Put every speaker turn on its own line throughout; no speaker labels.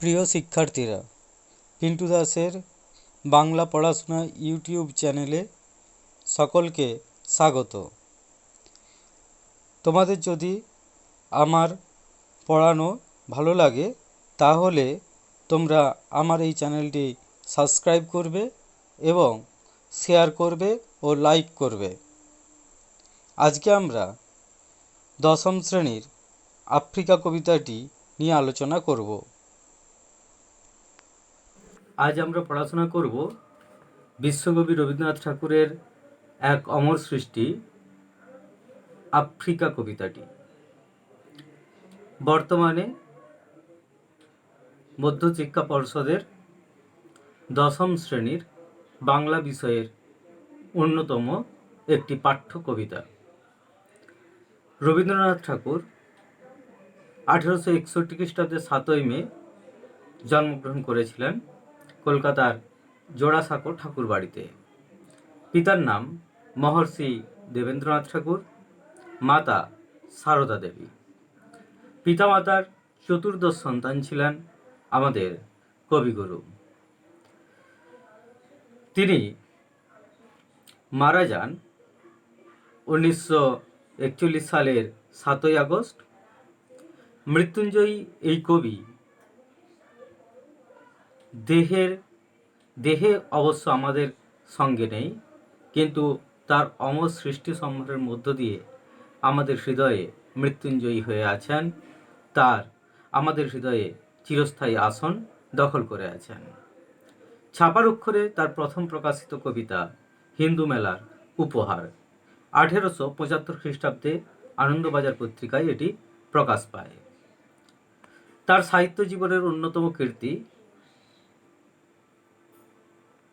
প্রিয় শিক্ষার্থীরা, পিন্টু দাসের বাংলা পড়াশোনা ইউটিউব চ্যানেলে সকলকে স্বাগত। তোমাদের যদি আমার পড়ানো ভালো লাগে তাহলে তোমরা আমার এই চ্যানেলটি সাবস্ক্রাইব করবে এবং শেয়ার করবে ও লাইক করবে। আজকে আমরা দশম শ্রেণীর আফ্রিকা কবিতাটি নিয়ে আলোচনা করব। আজ আমরা পড়াশোনা করব বিশ্বকবি রবীন্দ্রনাথ ঠাকুরের এক অমর সৃষ্টি আফ্রিকা কবিতাটি। বর্তমানে মধ্যশিক্ষা পর্ষদের দশম শ্রেণীর বাংলা বিষয়ের অন্যতম একটি পাঠ্য কবিতা। রবীন্দ্রনাথ ঠাকুর 1861 খ্রিস্টাব্দে 7ই মে জন্মগ্রহণ করেছিলেন কলকাতার জোড়াসাঁকো ঠাকুর বাড়িতে। পিতার নাম মহর্ষি দেবেন্দ্রনাথ ঠাকুর, মাতা সারদা দেবী। পিতামাতার চতুর্দশ সন্তান ছিলেন আমাদের কবিগুরু। তিনি মারা যান 1941 সালের 7ই আগস্ট। মৃত্যুঞ্জয়ী এই কবি দেহে অবশ্য আমাদের সঙ্গে নেই, কিন্তু তার অমর সৃষ্টি সম্ভারের মধ্য দিয়ে আমাদের হৃদয়ে মৃত্যুঞ্জয়ী হয়ে আছেন। আমাদের হৃদয়ে চিরস্থায়ী আসন দখল করে আছেন। ছাপার অক্ষরে তার প্রথম প্রকাশিত কবিতা হিন্দু মেলার উপহার 1875 খ্রিস্টাব্দে আনন্দবাজার পত্রিকায় এটি প্রকাশ পায়। তার সাহিত্য জীবনের অন্যতম কীর্তি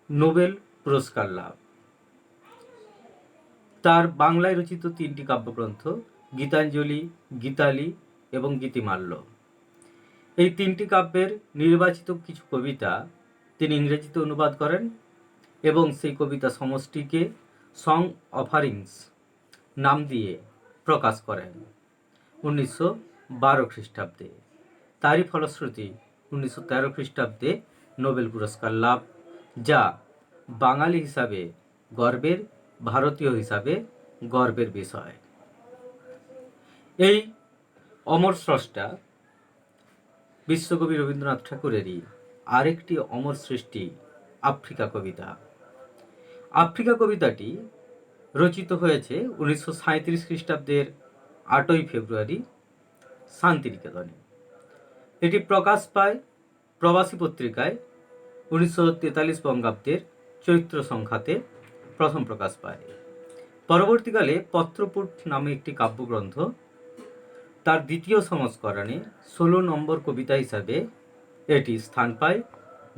নোবেল পুরস্কার লাভ। তার বাংলায় রচিত 3টি কাব্যগ্রন্থ গীতাঞ্জলি, গীতালি এবং গীতিমাল্য, এই 3টি কাব্যের নির্বাচিত কিছু কবিতা তিনি ইংরেজিতে অনুবাদ করেন এবং সেই কবিতা সমষ্টিকে সং অফারিংস নাম দিয়ে প্রকাশ করেন 1912 খ্রিস্টাব্দে। তারই ফলশ্রুতি 1913 খ্রিস্টাব্দে নোবেল পুরস্কার লাভ, যা বাঙালি হিসাবে গর্বের, ভারতীয় হিসাবে গর্বের বিষয়। এই অমর স্রষ্টা বিশ্বকবি রবীন্দ্রনাথ ঠাকুরেরই আরেকটি অমর সৃষ্টি আফ্রিকা কবিতা। আফ্রিকা কবিতাটি রচিত হয়েছে 1937 খ্রিস্টাব্দের 8ই ফেব্রুয়ারি শান্তিনিকেতনে। এটি প্রকাশ পায় প্রবাসী পত্রিকায় 1943 বঙ্গাব্দের চৈত্র সংখ্যাতে প্রথম প্রকাশ পায়। পরবর্তীকালে পত্রপুট নামে একটি কাব্যগ্রন্থ তার দ্বিতীয় সংস্করণে 16 নম্বর কবিতা হিসাবে এটি স্থান পায়,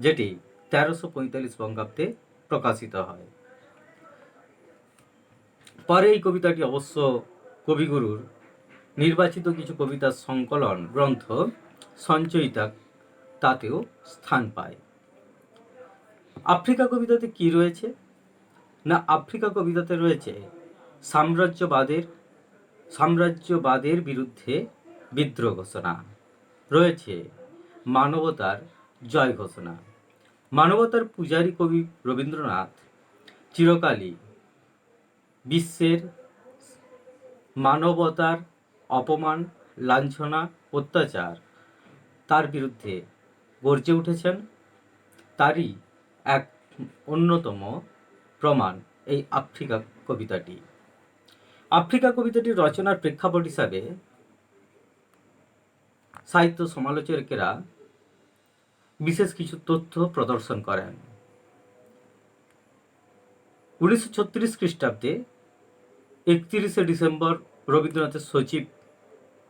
যেটি 1345 বঙ্গাব্দে প্রকাশিত হয়। পরে এই কবিতাটি অবশ্য কবিগুরুর নির্বাচিত কিছু কবিতার সংকলন গ্রন্থ সঞ্চয়িতা তাতেও স্থান পায়। আফ্রিকা কবিতাতে কি রয়েছে না, আফ্রিকা কবিতাতে রয়েছে সাম্রাজ্যবাদের বিরুদ্ধে বিদ্রোহ ঘোষণা, রয়েছে মানবতার জয় ঘোষণা। মানবতার পূজারী কবি রবীন্দ্রনাথ চিরকালই বিশ্বের মানবতার অপমান, লাঞ্ছনা, অত্যাচার তার বিরুদ্ধে গর্জে উঠেছেন। তারই এক অন্যতম প্রমাণ এই আফ্রিকা কবিতাটি। আফ্রিকা কবিতাটির রচনার প্রেক্ষাপট হিসাবে সাহিত্য সমালোচকেরা বিশেষ কিছু তথ্য প্রদর্শন করেন। 1936 খ্রিস্টাব্দে 31শে ডিসেম্বর রবীন্দ্রনাথের সচিব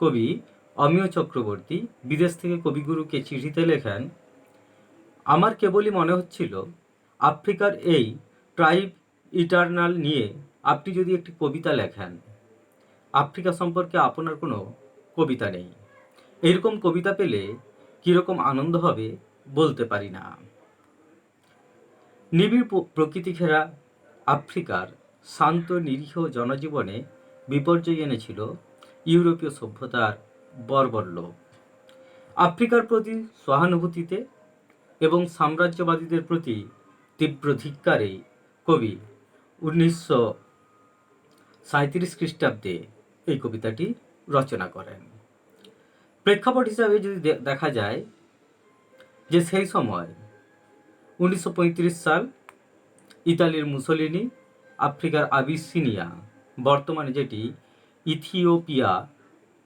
কবি অমিয় চক্রবর্তী বিদেশ থেকে কবিগুরুকে চিঠিতে লেখেন, আমার কেবলই মনে হচ্ছিল আফ্রিকার এই ট্রাইব ইটারনাল নিয়ে আপনি যদি একটি কবিতা লেখেন। আফ্রিকা সম্পর্কে আপনার কোনো কবিতা নেই। এইরকম কবিতা পেলে কীরকম আনন্দ হবে বলতে পারি না। নিবিড় প্রকৃতি ঘেরা আফ্রিকার শান্ত নিরীহ জনজীবনে বিপর্যয় এনেছিল ইউরোপীয় সভ্যতার বর্বর লোক। আফ্রিকার প্রতি সহানুভূতিতে এবং সাম্রাজ্যবাদীদের প্রতি তীব্র ধিক্কারে কবি 1937 খ্রিস্টাব্দে এই কবিতাটি রচনা করেন। প্রেক্ষাপট হিসাবে যদি দেখা যায় যে সেই সময় 1935 সাল ইতালির মুসোলিনি আফ্রিকার আবিসিনিয়া, বর্তমানে যেটি ইথিওপিয়া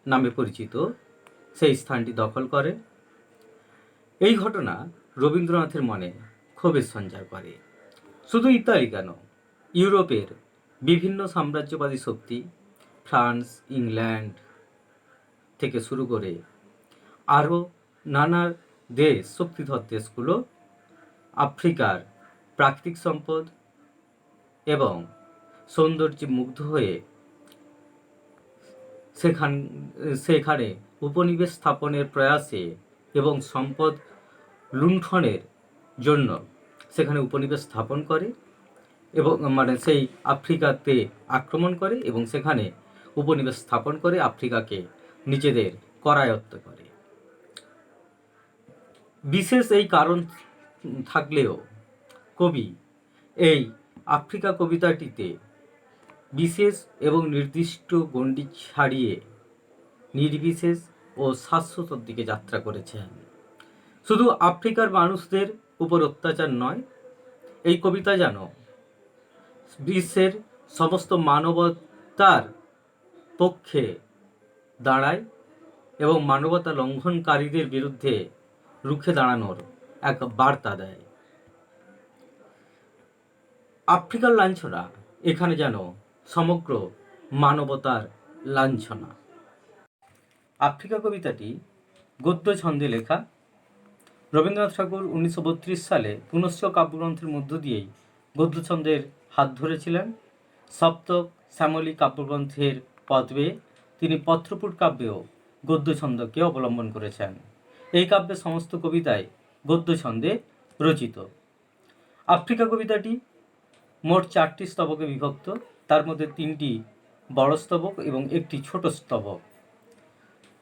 নামে পরিচিত, সেই স্থানটি দখল করে। এই ঘটনা রবীন্দ্রনাথের মনে ক্ষোভের সঞ্চার করে। শুধু ইতালি কেন, ইউরোপের বিভিন্ন সাম্রাজ্যবাদী শক্তি, ফ্রান্স, ইংল্যান্ড থেকে শুরু করে আরও নানা দেশ, শক্তিধর দেশগুলো আফ্রিকার প্রাকৃতিক সম্পদ এবং সৌন্দর্যে মুগ্ধ হয়ে সেখানে উপনিবেশ স্থাপনের প্রয়াসে এবং সম্পদ লুণ্ঠনের জন্য সেখানে উপনিবেশ স্থাপন করে এবং সেই আফ্রিকাতে আক্রমণ করে এবং সেখানে উপনিবেশ স্থাপন করে আফ্রিকাকে নিজেদের করায়ত্ত করে। বিশেষ এই কারণ থাকলেও কবি এই আফ্রিকা কবিতাটিতে বিশেষ এবং নির্দিষ্ট গণ্ডি ছাড়িয়ে নির্বিশেষ ও শাশ্বতর দিকে যাত্রা করেছেন। শুধু আফ্রিকার মানুষদের উপর অত্যাচার নয়, এই কবিতা যেন বিশ্বের সমস্ত মানবতার পক্ষে দাঁড়ায় এবং মানবতা লঙ্ঘনকারীদের বিরুদ্ধে রুখে দাঁড়ানোর এক বার্তা দেয়। আফ্রিকার লাঞ্ছনা এখানে যেন সমগ্র মানবতার লাঞ্ছনা। আফ্রিকা কবিতাটি গদ্য ছন্দে লেখা। রবীন্দ্রনাথ ঠাকুর 1932 সালে পুনশ্চ কাব্যগ্রন্থের মধ্য দিয়েই গদ্য ছন্দের হাত ধরেছিলেন। সপ্তক শ্যামলী কাব্যগ্রন্থের পদবে তিনি পত্রপুট কাব্যেও গদ্য ছন্দকে অবলম্বন করেছেন। এই কাব্যের সমস্ত কবিতায় গদ্য ছন্দে রচিত। আফ্রিকা কবিতাটি মোট 4টি স্তবকে বিভক্ত, তার মধ্যে 3টি বড় স্তবক এবং একটি ছোট স্তবক।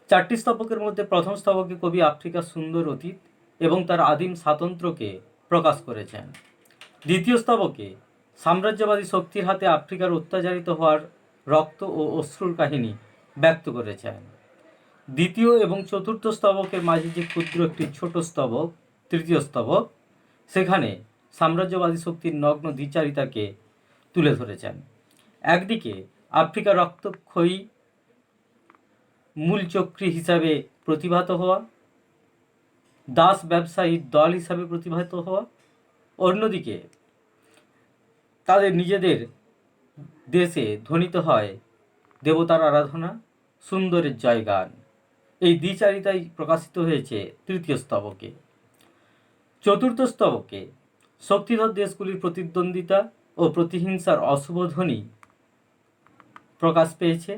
4টি স্তবকের মধ্যে প্রথম স্তবকে কবি আফ্রিকার সুন্দর অতীত এবং তার আদিম স্বাতন্ত্র্যকে প্রকাশ করেছেন। দ্বিতীয় স্তবকে সাম্রাজ্যবাদী শক্তির হাতে আফ্রিকার অত্যাচারিত হওয়ার রক্ত ও অশ্রুর কাহিনী ব্যক্ত করেছেন। দ্বিতীয় এবং চতুর্থ স্তবকের মাঝে যে ক্ষুদ্র একটি ছোট স্তবক, তৃতীয় স্তবক, সেখানে সাম্রাজ্যবাদী শক্তির নগ্ন দ্বিচারিতাকে তুলে ধরেছেন। একদিকে আফ্রিকা রক্তক্ষয়ী মূলচক্রী হিসাবে প্রতিভাত হওয়া, দাস ব্যবসায়ীর দল হিসাবে প্রতিভাত হওয়া, অন্যদিকে তাদের নিজেদের দেশে ধ্বনিত হয় দেবতার আরাধনা, সুন্দরের জয়গান। এই দ্বিচারিতাই প্রকাশিত হয়েছে তৃতীয় স্তবকে। চতুর্থ স্তবকে শক্তিধর দেশগুলির প্রতিদ্বন্দ্বিতা ও প্রতিহিংসার অশুভ ধ্বনি প্রকাশ পেয়েছে,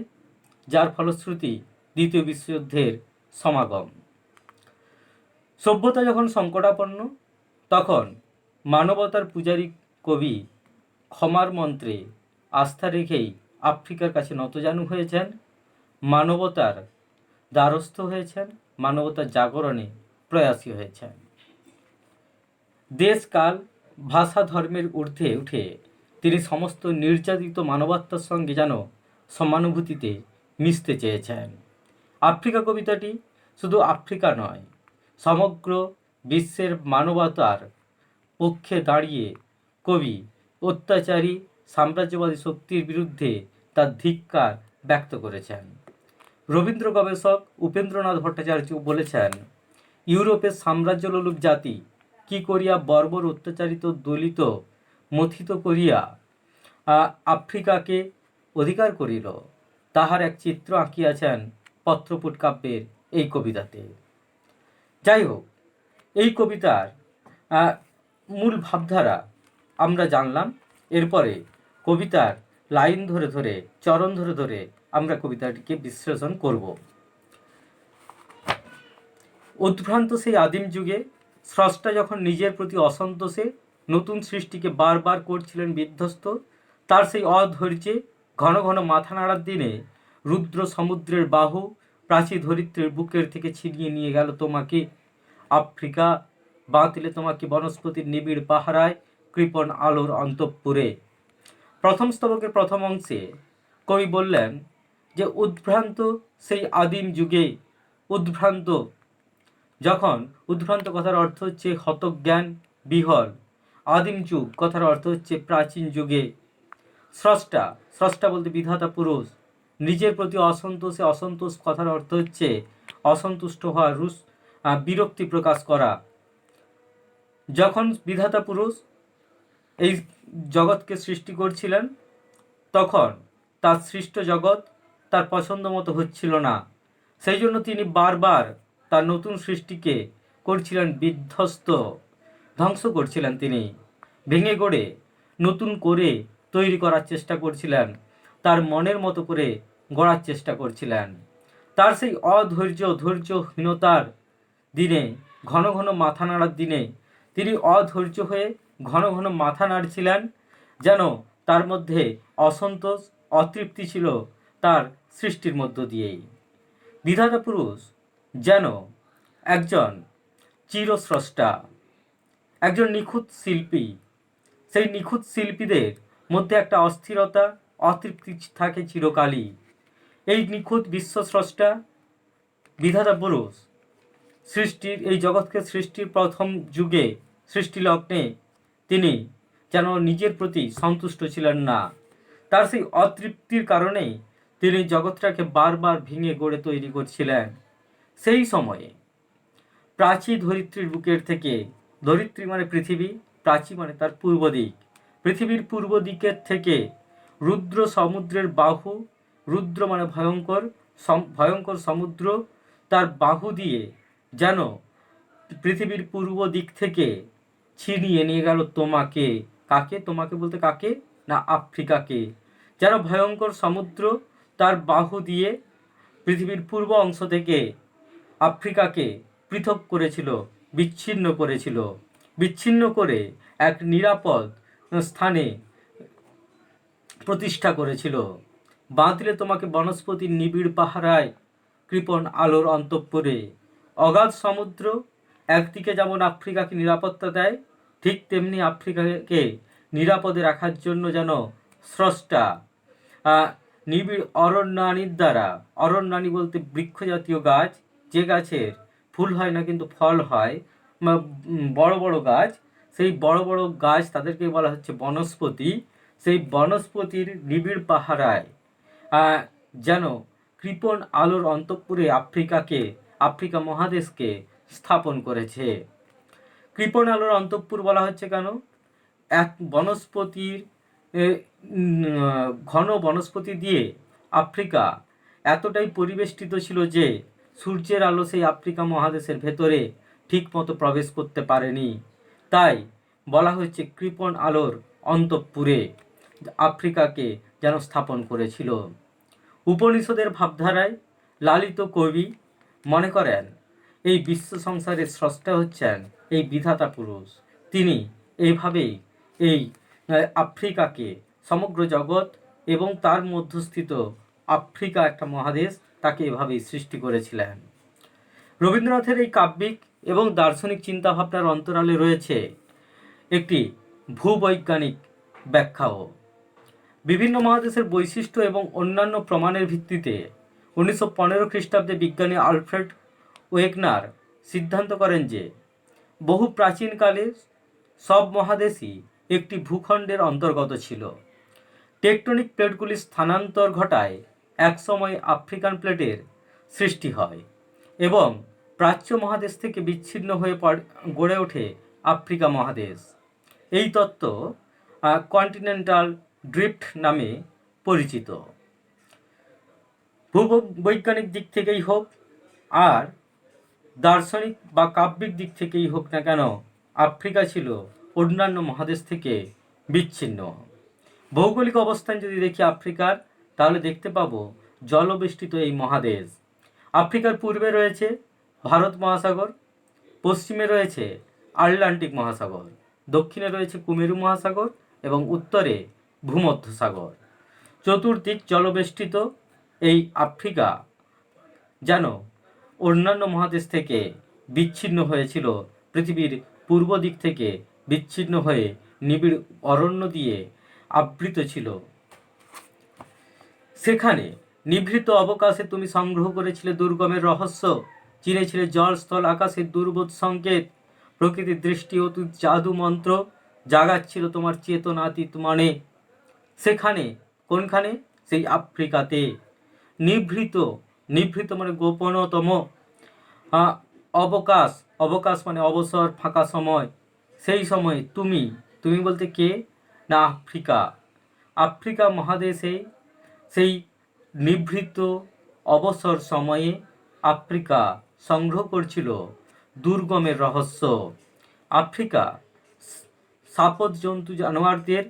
যার ফলশ্রুতি দ্বিতীয় বিশ্বযুদ্ধের সমাগম। সভ্যতা যখন সংকটাপন্ন, তখন মানবতার পূজারী কবি ক্ষমার মন্ত্রে আস্থা রেখেই আফ্রিকার কাছে নতজানু হয়েছেন, মানবতার দ্বারস্থ হয়েছেন, মানবতার জাগরণে প্রয়াসী হয়েছেন। দেশ, কাল, ভাষা, ধর্মের ঊর্ধ্বে উঠে তিনি সমস্ত নির্যাতিত মানবাত্মার সঙ্গে যেন সমানুভূতিতে মিশতে চেয়েছেন। আফ্রিকা কবিতাটি শুধু আফ্রিকা নয়, সমগ্র বিশ্বের মানবতার পক্ষে দাঁড়িয়ে কবি অত্যাচারী সাম্রাজ্যবাদী শক্তির বিরুদ্ধে তার ধিক্কার ব্যক্ত করেছেন। রবীন্দ্র গবেষক উপেন্দ্রনাথ ভট্টাচার্য বলেছেন, ইউরোপের সাম্রাজ্যলোলুপ জাতি কি করিয়া বর্বর অত্যাচারিত দলিত মথিত করিয়া আফ্রিকাকে অধিকার করিল, তাহার এক চিত্র আঁকিয়াছেন পত্রপুট কাব্যের এই কবিতাতে। যাই হোক, এই কবিতার মূল ভাবধারা আমরা জানলাম। এরপরে কবিতার লাইন ধরে ধরে, চরণ ধরে ধরে আমরা কবিতাটিকে বিশ্লেষণ করব। উদ্ভ্রান্ত সেই আদিম যুগে স্রষ্টা যখন নিজের প্রতি অসন্তোষে নতুন সৃষ্টিকে বারবার করছিলেন বিধ্বস্ত, তার সেই অধৈর্যে ঘন ঘন মাথা নাড়ার দিনে রুদ্র সমুদ্রের বাহু প্রাচী ধরিত্রীর বুকের থেকে ছিনিয়ে নিয়ে গেল তোমাকে আফ্রিকা, বাঁধলে তোমাকে বনস্পতির নিবিড় পাহারায় কৃপণ আলোর অন্তঃপুরে। প্রথম স্তবকের প্রথম অংশে কবি বললেন যে উদ্ভ্রান্ত সেই আদিম যুগে, উদ্ভ্রান্ত, যখন উদ্ভ্রান্ত কথার অর্থ হচ্ছে হতজ্ঞান, বিহল। আদিম যুগ কথার অর্থ হচ্ছে প্রাচীন যুগে। স্রষ্টা, স্রষ্টা বলতে বিধাতা পুরুষ। নিজের প্রতি অসন্তোষে, অসন্তোষ কথার অর্থ হচ্ছে অসন্তুষ্ট হওয়া, বিরক্তি প্রকাশ করা। যখন বিধাতা পুরুষ এই জগৎকে সৃষ্টি করছিলেন, তখন তার সৃষ্ট জগৎ তার পছন্দ মতো হচ্ছিল না। সেই জন্য তিনি বারবার তার নতুন সৃষ্টিকে করছিলেন বিধ্বস্ত, ধ্বংস করছিলেন। তিনি ভেঙে গড়ে নতুন করে তৈরি করার চেষ্টা করছিলেন, তার মনের মতো করে গড়ার চেষ্টা করছিলেন। তার সেই ধৈর্যহীনতার দিনে, ঘন ঘন মাথা নাড়ার দিনে তিনি অধৈর্য হয়ে ঘন ঘন মাথা নাড়ছিলেন, যেন তার মধ্যে অসন্তোষ, অতৃপ্তি ছিল তার সৃষ্টির মধ্য দিয়েই। বিধাতা পুরুষ যেন একজন চিরস্রষ্টা, একজন নিখুঁত শিল্পী। সেই নিখুঁত শিল্পীদের মধ্যে একটা অস্থিরতা, অতৃপ্তি থাকে চিরকালই। এই নিখুঁত বিশ্বস্রষ্টা বিধাতা পুরুষ সৃষ্টির, এই জগৎকে সৃষ্টির প্রথম যুগে, সৃষ্টি লগ্নে তিনি যেন নিজের প্রতি সন্তুষ্ট ছিলেন না। তার সেই অতৃপ্তির কারণেই তিনি জগৎটাকে বারবার ভেঙে গড়ে তৈরি করছিলেন। সেই সময়ে প্রাচী ধরিত্রীর বুকের থেকে, ধরিত্রী মানে পৃথিবী, প্রাচী মানে তার পূর্ব দিক, পৃথিবীর পূর্ব দিকের থেকে রুদ্র সমুদ্রের বাহু, রুদ্র মানে ভয়ঙ্কর, ভয়ঙ্কর সমুদ্র, তার বাহু দিয়ে যেন পৃথিবীর পূর্ব দিক থেকে ছিনিয়ে নিয়ে গেল তোমাকে। কাকে? তোমাকে বলতে কাকে? না, আফ্রিকাকে। যেন ভয়ঙ্কর সমুদ্র তার বাহু দিয়ে পৃথিবীর পূর্ব অংশ থেকে আফ্রিকাকে পৃথক করেছিল, বিচ্ছিন্ন করেছিল। বিচ্ছিন্ন করে এক নিরাপদ স্থানে প্রতিষ্ঠা করেছিল। বাঁধলে তোমাকে বনস্পতির নিবিড় পাহারায় কৃপণ আলোর অন্তঃপুরে। অগাধ সমুদ্র একদিকে যেমন আফ্রিকাকে নিরাপত্তা দেয়, ঠিক তেমনি আফ্রিকাকে নিরাপদে রাখার জন্য যেন স্রষ্টা নিবিড় অরণ্যানীর দ্বারা, অরণ্যানী বলতে বৃক্ষ জাতীয় গাছ, যে গাছের ফুল হয় না কিন্তু ফল হয়, বড় বড় গাছ, সেই বড় বড় গাছ তাদেরকে বলা হচ্ছে বনস্পতি। সেই বনস্পতির নিবিড় পাহারায় যেন কৃপণ আলোর অন্তঃপুরে আফ্রিকাকে, আফ্রিকা মহাদেশকে স্থাপন করেছে। কৃপণ আলোর অন্তঃপুর বলা হচ্ছে কেন? এক বনস্পতির, ঘন বনস্পতি দিয়ে আফ্রিকা এতটাই পরিবেষ্টিত ছিল যে সূর্যের আলো সেই আফ্রিকা মহাদেশের ভেতরে ঠিক মতো প্রবেশ করতে পারেনি। তাই বলা হচ্ছে কৃপণ আলোর অন্তঃপুরে আফ্রিকাকে যেন স্থাপন করেছিল। উপনিষদের ভাবধারায় লালিত কবি মনে করেন এই বিশ্ব সংসারের স্রষ্টা হচ্ছেন এই বিধাতা পুরুষ। তিনি এইভাবেই এই আফ্রিকাকে, সমগ্র জগৎ এবং তার মধ্যস্থিত আফ্রিকা একটা মহাদেশ, তাকে এভাবেই সৃষ্টি করেছিলেন। রবীন্দ্রনাথের এই কাব্যিক এবং দার্শনিক চিন্তাভাবনার অন্তরালে রয়েছে একটি ভূবৈজ্ঞানিক ব্যাখ্যাও। বিভিন্ন মহাদেশের বৈশিষ্ট্য এবং অন্যান্য প্রমাণের ভিত্তিতে 1915 খ্রিস্টাব্দে বিজ্ঞানী আলফ্রেড ওয়েগনার সিদ্ধান্ত করেন যে বহু প্রাচীনকালে সব মহাদেশই একটি ভূখণ্ডের অন্তর্গত ছিল। টেকটনিক প্লেটগুলির স্থানান্তর ঘটায় একসময় আফ্রিকান প্লেটের সৃষ্টি হয় এবং প্রাচ্য মহাদেশ থেকে বিচ্ছিন্ন হয়ে গড়ে ওঠে আফ্রিকা মহাদেশ। এই তত্ত্ব কন্টিনেন্টাল ড্রিফট নামে পরিচিত। ভূবৈজ্ঞানিক দিক থেকেই হোক আর দার্শনিক বা কাব্যিক দিক থেকেই হোক না কেন, আফ্রিকা ছিল অন্যান্য মহাদেশ থেকে বিচ্ছিন্ন। ভৌগোলিক অবস্থান যদি দেখি আফ্রিকার, তাহলে দেখতে পাবো জলবেষ্টিত এই মহাদেশ। আফ্রিকার পূর্বে রয়েছে ভারত মহাসাগর, পশ্চিমে রয়েছে আটলান্টিক মহাসাগর, দক্ষিণে রয়েছে কুমেরু মহাসাগর এবং উত্তরে ভূমধ্যসাগর। চতুর্দিক জলবেষ্টিত এই আফ্রিকা যেন অন্যান্য মহাদেশ থেকে বিচ্ছিন্ন হয়েছিল, পৃথিবীর পূর্ব দিক থেকে বিচ্ছিন্ন হয়ে নিবিড় অরণ্য দিয়ে আবৃত ছিল। সেখানে নিভৃত অবকাশে তুমি সংগ্রহ করেছিলে দুর্গমের রহস্য, চিনেছিলে জল স্থল আকাশের দুর্বোধ সংকেত, প্রকৃতির দৃষ্টি অতীত জাদু মন্ত্র জাগাচ্ছিল তোমার চেতনাতীত মনে। সেখানে, কোনখানে? সেই আফ্রিকাতে। নিভৃত, নিভৃত মানে গোপনতম অবকাশ, অবকাশ মানে অবসর, ফাঁকা সময়। সেই সময়ে তুমি, তুমি বলতে কে? না, আফ্রিকা। আফ্রিকা মহাদেশে সেই নিভৃত অবসর সময়ে আফ্রিকা সংগ্রহ করছিল দুর্গমের রহস্য। আফ্রিকা সাপদ জন্তু জানোয়ারদের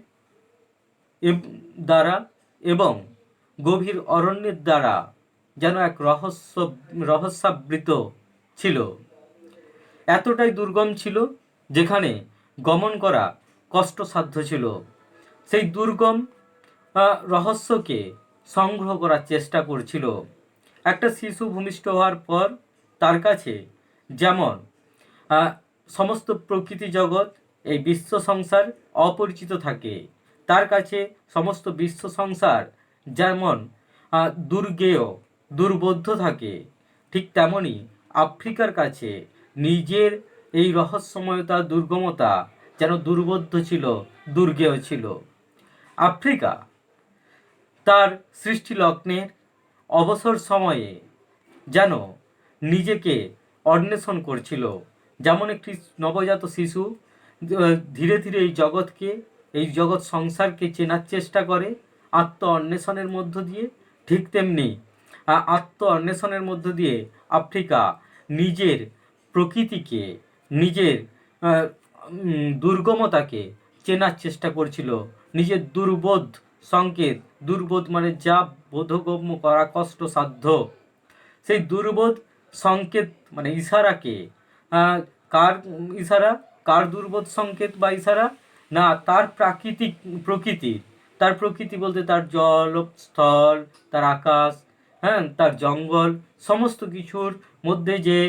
দ্বারা এবং গভীর অরণ্যের দ্বারা যেন এক রহস্যাবৃত ছিল। এতটাই দুর্গম ছিল যেখানে গমন করা কষ্টসাধ্য ছিল। সেই দুর্গম রহস্যকে সংগ্রহ করার চেষ্টা করছিল। একটা শিশু ভূমিষ্ঠ হওয়ার পর তার কাছে যেমন সমস্ত প্রকৃতি জগৎ, এই বিশ্ব সংসার অপরিচিত থাকে, তার কাছে সমস্ত বিশ্ব সংসার যেমন দুর্গেয়, দুর্বোধ্য থাকে, ঠিক তেমনি আফ্রিকার কাছে নিজের এই রহস্যময়তা, দুর্গমতা যেন দুর্বোধ্য ছিল, দুর্গেয় ছিল। আফ্রিকা তার সৃষ্টি লগ্নের অবসর সময়ে যেন নিজেকে অন্বেষণ করছিল। যেমন একটি নবজাত শিশু ধীরে ধীরে এই জগৎকে, এই জগৎ সংসারকে চেনার চেষ্টা করে আত্ম অন্বেষণের মধ্য দিয়ে, ঠিক তেমনি আত্ম অন্বেষণের মধ্য দিয়ে আফ্রিকা নিজের প্রকৃতিকে, নিজের দুর্গমতাকে চেনার চেষ্টা করছিল। নিজের দুর্বোধ সংকেত, দুর্বোধ মানে যা বোধগম্য করা কষ্টসাধ্য, সেই দুর্বোধ সংকেত মানে ইশারাকে, কার ইশারা, কার দুর্বোধ সংকেত বা ইশারা? না, তার প্রাকৃতিক প্রকৃতি। তার প্রকৃতি বলতে তার জল, স্থল, তার আকাশ, তার জঙ্গল, সমস্ত কিছুর মধ্যে যে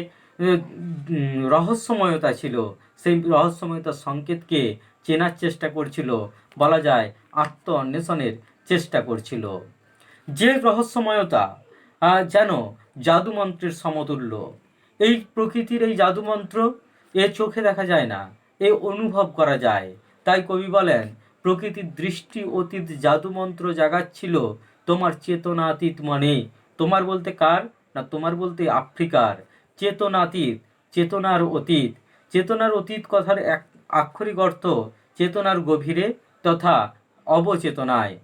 রহস্যময়তা ছিল, সেই রহস্যময়তার সংকেতকে চেনার চেষ্টা করছিল, বলা যায় আত্ম অন্বেষণের চেষ্টা করছিল। যে রহস্যময়তা যেন জাদুমন্ত্রের সমতুল্য। এই প্রকৃতির এই জাদুমন্ত্র এ চোখে দেখা যায় না, এ অনুভব করা যায়। তাই কবি বলেন, প্রকৃতির দৃষ্টি অতীত জাদুমন্ত্র জাগাচ্ছিল তোমার চেতনাতীত মনে। তোমার বলতে কার? না, তোমার বলতে আফ্রিকার। চেতনাতীত, চেতনার অতীত। চেতনার অতীত কথার এক আক্ষরিক অর্থ চেতনার গভীরে তথা অবচেতনায়।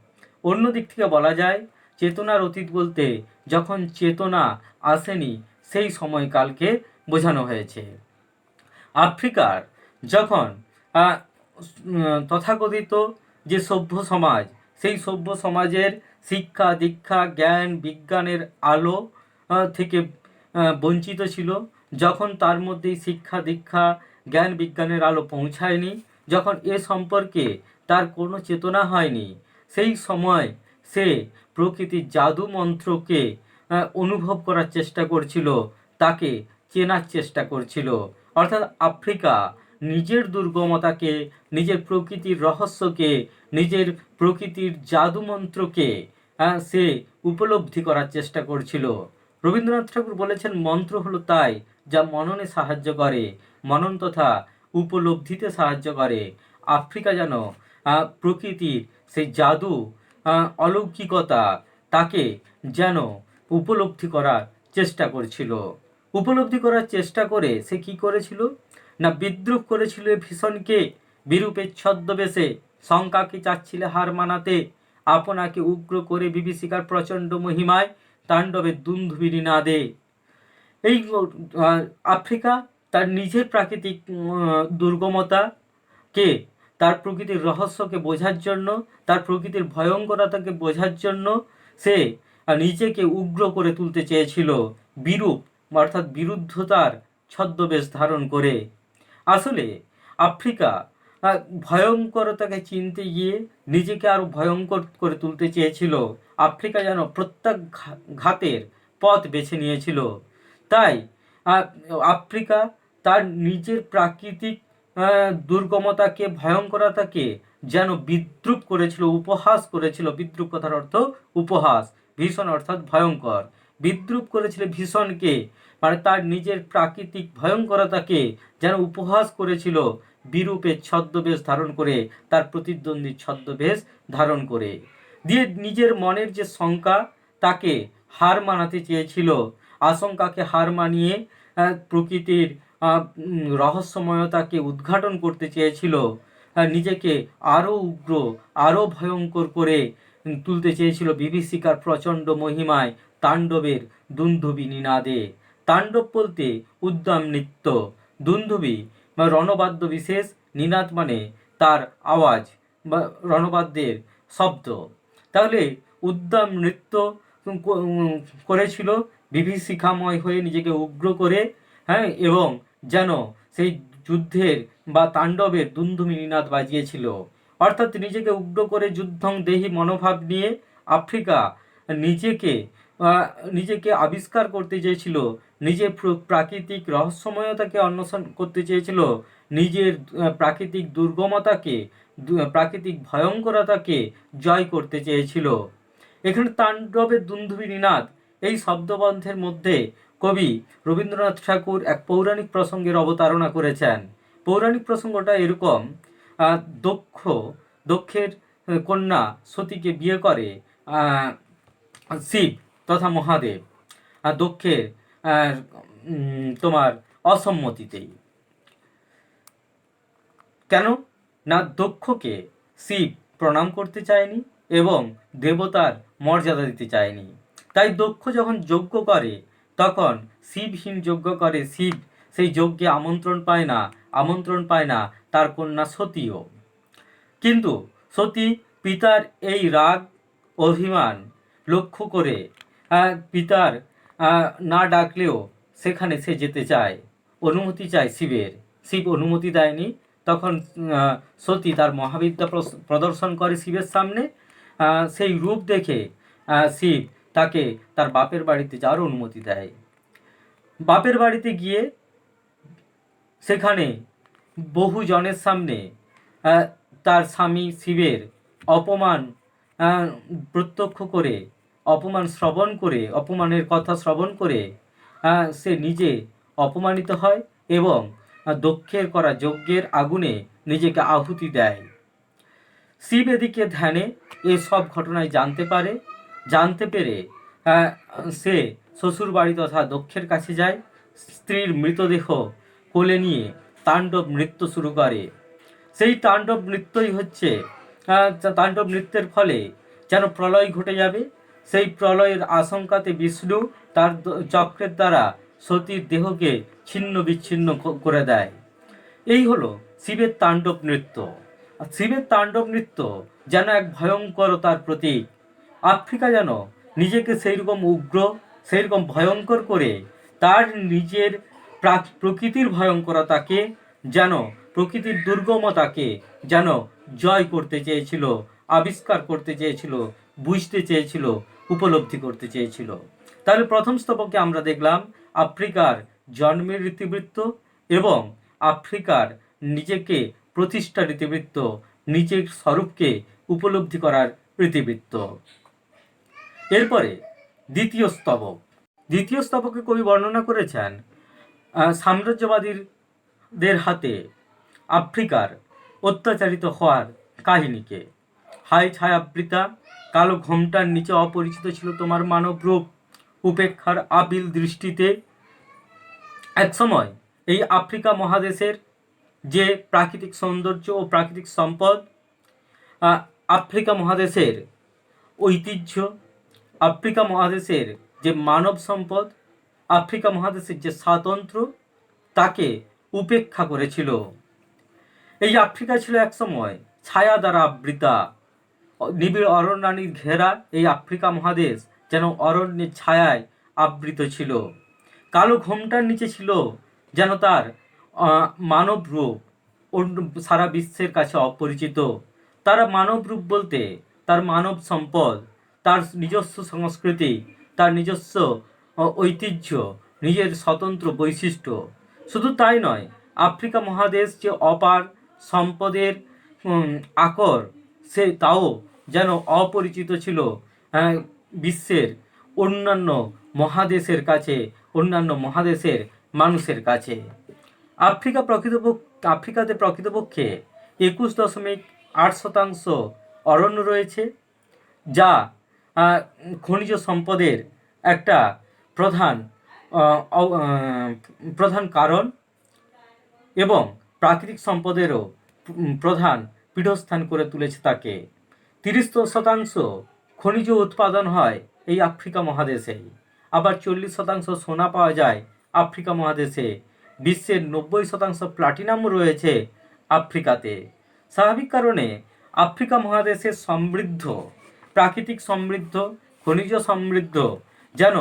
অন্য দিক থেকে বলা যায় চেতনার অতীত বলতে যখন চেতনা আসেনি সেই সময়কালকে বোঝানো হয়েছে। আফ্রিকার যখন তথাকথিত যে সভ্য সমাজ, সেই সভ্য সমাজের শিক্ষা দীক্ষা জ্ঞান বিজ্ঞানের আলো থেকে বঞ্চিত ছিল, যখন তার মধ্যে শিক্ষা দীক্ষা জ্ঞান বিজ্ঞানের আলো পৌঁছায়নি, যখন এ সম্পর্কে তার কোনো চেতনা হয়নি, সেই সময় সে প্রকৃতির জাদু মন্ত্রকে অনুভব করার চেষ্টা করছিল, তাকে চেনার চেষ্টা করছিল। অর্থাৎ আফ্রিকা নিজের দুর্গমতাকে, নিজের প্রকৃতির রহস্যকে, নিজের প্রকৃতির জাদুমন্ত্রকে সে উপলব্ধি করার চেষ্টা করছিল। রবীন্দ্রনাথ ঠাকুর বলেছেন, মন্ত্র হলো তাই যা মননে সাহায্য করে, মনন তথা উপলব্ধিতে সাহায্য করে। আফ্রিকা যেন প্রকৃতির সেই জাদু, অলৌকিকতা তাকে যেন উপলব্ধি করার চেষ্টা করছিল। উপলব্ধি করার চেষ্টা করে সে কি করেছিল? না, বিদ্রুপ করেছিল ভীষণকে বিরূপের ছদ্মবেশে, শঙ্কাকে চাচ্ছিলে হার মানাতে, আপনাকে উগ্র করে বিভীষিকার প্রচণ্ড মহিমায় তাণ্ডবের দুন্দুবিনী না দে। এই আফ্রিকা তার নিজের প্রাকৃতিক দুর্গমতাকে, তার প্রকৃতির রহস্যকে বোঝার জন্য, তার প্রকৃতির ভয়ঙ্করতাকে বোঝার জন্য সে নিজেকে উগ্র করে তুলতে চেয়েছিল, বিরূপ অর্থাৎ বিরুদ্ধতার ছদ্মবেশ ধারণ করে। আসলে আফ্রিকা ভয়ঙ্করতাকে চিনতে গিয়ে নিজেকে আরো ভয়ঙ্কর করে তুলতে চেয়েছিল। আফ্রিকা যেন প্রত্যাঘাতের পথ বেছে নিয়েছিল। তাই আফ্রিকা তার নিজের প্রাকৃতিক দুর্গমতাকে, ভয়ঙ্করতাকে যেন বিদ্রূপ করেছিল, উপহাস করেছিল। বিদ্রূপ কথার অর্থ উপহাস, ভীষণ অর্থাৎ ভয়ঙ্কর। বিদ্রূপ করেছিল ভীষণকে, মানে তার নিজের প্রাকৃতিক ভয়ঙ্করতাকে যেন উপহাস করেছিল বিরূপের ছদ্মবেশ ধারণ করে, তার প্রতিদ্বন্দ্বীর ছদ্মবেশ ধারণ করে। দিয়ে নিজের মনের যে শঙ্কা তাকে হার মানাতে চেয়েছিল, আশঙ্কাকে হার মানিয়ে প্রকৃতির রহস্যময়তাকে উদ্ঘাটন করতে চেয়েছিল, নিজেকে আরও উগ্র, আরও ভয়ঙ্কর করে তুলতে চেয়েছিল বিভীষিকার প্রচণ্ড মহিমায়, তাণ্ডবের দুন্দুভি নিনাদে। তাণ্ডব বলতে উদ্দাম নৃত্য, দুন্দুভি বা রণবাদ্য বিশেষ, নিনাদ মানে তার আওয়াজ বা রণবাদ্যের শব্দ। তাহলে উদ্দাম নৃত্য করেছিল বিভীষিকাময় হয়ে, নিজেকে উগ্র করে, হ্যাঁ, এবং যেন সেই যুদ্ধের বা তাণ্ডবের দুন্দুভি নিনাদ বাজিয়েছিল। অর্থাৎ নিজেকে উগ্র করে যুদ্ধং দেহি মনোভাব নিয়ে আফ্রিকা নিজেকে আবিষ্কার করতে চেয়েছিল, নিজের প্রাকৃতিক রহস্যময়তাকে অন্বেষণ করতে চেয়েছিল, নিজের প্রাকৃতিক দুর্গমতাকে, প্রাকৃতিক ভয়ঙ্করতাকে জয় করতে চেয়েছিল। এখানে তাণ্ডবের দুন্দুভি নিনাদ এই শব্দবন্ধের মধ্যে কবি রবীন্দ্রনাথ ঠাকুর এক পৌরাণিক প্রসঙ্গের অবতারণা করেছেন। পৌরাণিক প্রসঙ্গটা এরকম: দক্ষের কন্যা সতীকে বিয়ে করে শিব তথা মহাদেব, দক্ষের তোমার অসম্মতিতেই। কেন না, দক্ষকে শিব প্রণাম করতে চায়নি এবং দেবতার মর্যাদা দিতে চায়নি। তাই দক্ষ যখন যজ্ঞ করে তখন শিবহীন যজ্ঞ করে, শিব সেই যজ্ঞে আমন্ত্রণ পায় না তার কন্যা সতীও। কিন্তু সতী পিতার এই রাগ অভিমান লক্ষ্য করে পিতার না ডাকলেও সেখানে সে যেতে চায়, অনুমতি চায় শিবের। শিব অনুমতি দেয়নি। তখন সতী তার মহাবিদ্যা প্রদর্শন করে শিবের সামনে। সেই রূপ দেখে শিব তাকে তার বাপের বাড়িতে যাওয়ার অনুমতি দেয়। বাপের বাড়িতে গিয়ে সেখানে বহু জনের সামনে তার স্বামী শিবের অপমান প্রত্যক্ষ করে, অপমানের কথা শ্রবণ করে সে নিজে অপমানিত হয় এবং দক্ষের করা যজ্ঞের আগুনে নিজেকে আহুতি দেয়। শিব এদিকে ধ্যানে এসব ঘটনায় জানতে পেরে সে শ্বশুর বাড়ি তথা দক্ষের কাছে যায়। স্ত্রীর মৃতদেহ কোলে নিয়ে তাণ্ডব নৃত্য শুরু করে। সেই তাণ্ডব নৃত্যের ফলে যেন প্রলয় ঘটে যাবে। সেই প্রলয়ের আশঙ্কাতে বিষ্ণু তার চক্রের দ্বারা সতীর দেহকে ছিন্ন বিচ্ছিন্ন করে দেয়। এই হলো শিবের তাণ্ডব নৃত্য। শিবের তাণ্ডব নৃত্য যেন এক ভয়ঙ্করতার প্রতীক। আফ্রিকা যেন নিজেকে সেইরকম উগ্র, সেইরকম ভয়ঙ্কর করে তার নিজের প্রকৃতির ভয়ঙ্করতাকে, যেন প্রকৃতির দুর্গমতাকে যেন জয় করতে চেয়েছিল, আবিষ্কার করতে চেয়েছিল, বুঝতে চেয়েছিল, উপলব্ধি করতে চেয়েছিল। তাহলে প্রথম স্তবকে আমরা দেখলাম আফ্রিকার জন্মের ইতিবৃত্ত এবং আফ্রিকার নিজেকে প্রতিষ্ঠার ইতিবৃত্ত, নিজের স্বরূপকে উপলব্ধি করার ইতিবৃত্ত। এরপরে দ্বিতীয় স্তবকে কবি বর্ণনা করেছেন সাম্রাজ্যবাদীদের হাতে আফ্রিকার অত্যাচারিত হওয়ার কাহিনীকে। হায় ছায়াবৃতা, কালো ঘোমটার নিচে অপরিচিত ছিল তোমার মানব রূপ, উপেক্ষার আবিল দৃষ্টিতে। এক সময় এই আফ্রিকা মহাদেশের যে প্রাকৃতিক সৌন্দর্য ও প্রাকৃতিক সম্পদ, আফ্রিকা মহাদেশের ঐতিহ্য, আফ্রিকা মহাদেশের যে মানব সম্পদ, আফ্রিকা মহাদেশের যে স্বাতন্ত্র্য, তাকে উপেক্ষা করেছিল। এই আফ্রিকা ছিল একসময় ছায়া দ্বারা আবৃতা, নিবিড় অরণ্যানীর ঘেরা এই আফ্রিকা মহাদেশ যেন অরণ্যের ছায়ায় আবৃত ছিল। কালো ঘোমটার নিচে ছিল যেন তার মানব রূপ, সারা বিশ্বের কাছে অপরিচিত। তার মানব রূপ বলতে তার মানব সম্পদ, তার নিজস্ব সংস্কৃতি, তার নিজস্ব ঐতিহ্য, নিজের স্বতন্ত্র বৈশিষ্ট্য। শুধু তাই নয়, আফ্রিকা মহাদেশ যে অপার সম্পদের আকর, সে তাও যেন অপরিচিত ছিল বিশ্বের অন্যান্য মহাদেশের কাছে, অন্যান্য মহাদেশের মানুষের কাছে। আফ্রিকাতে প্রকৃতপক্ষে 21.8% অরণ্য রয়েছে, যা খনিজ সম্পদের একটা প্রধান প্রধান কারণ এবং প্রাকৃতিক সম্পদেরও প্রধান পীঠস্থান করে তুলেছে তাকে। 30% খনিজ উৎপাদন হয় এই আফ্রিকা মহাদেশেই। আবার 40% সোনা পাওয়া যায় আফ্রিকা মহাদেশে। বিশ্বের 90% প্লাটিনাম রয়েছে আফ্রিকাতে। স্বাভাবিক কারণে আফ্রিকা মহাদেশের সমৃদ্ধ, প্রাকৃতিক সমৃদ্ধ, খনিজ সমৃদ্ধ যেন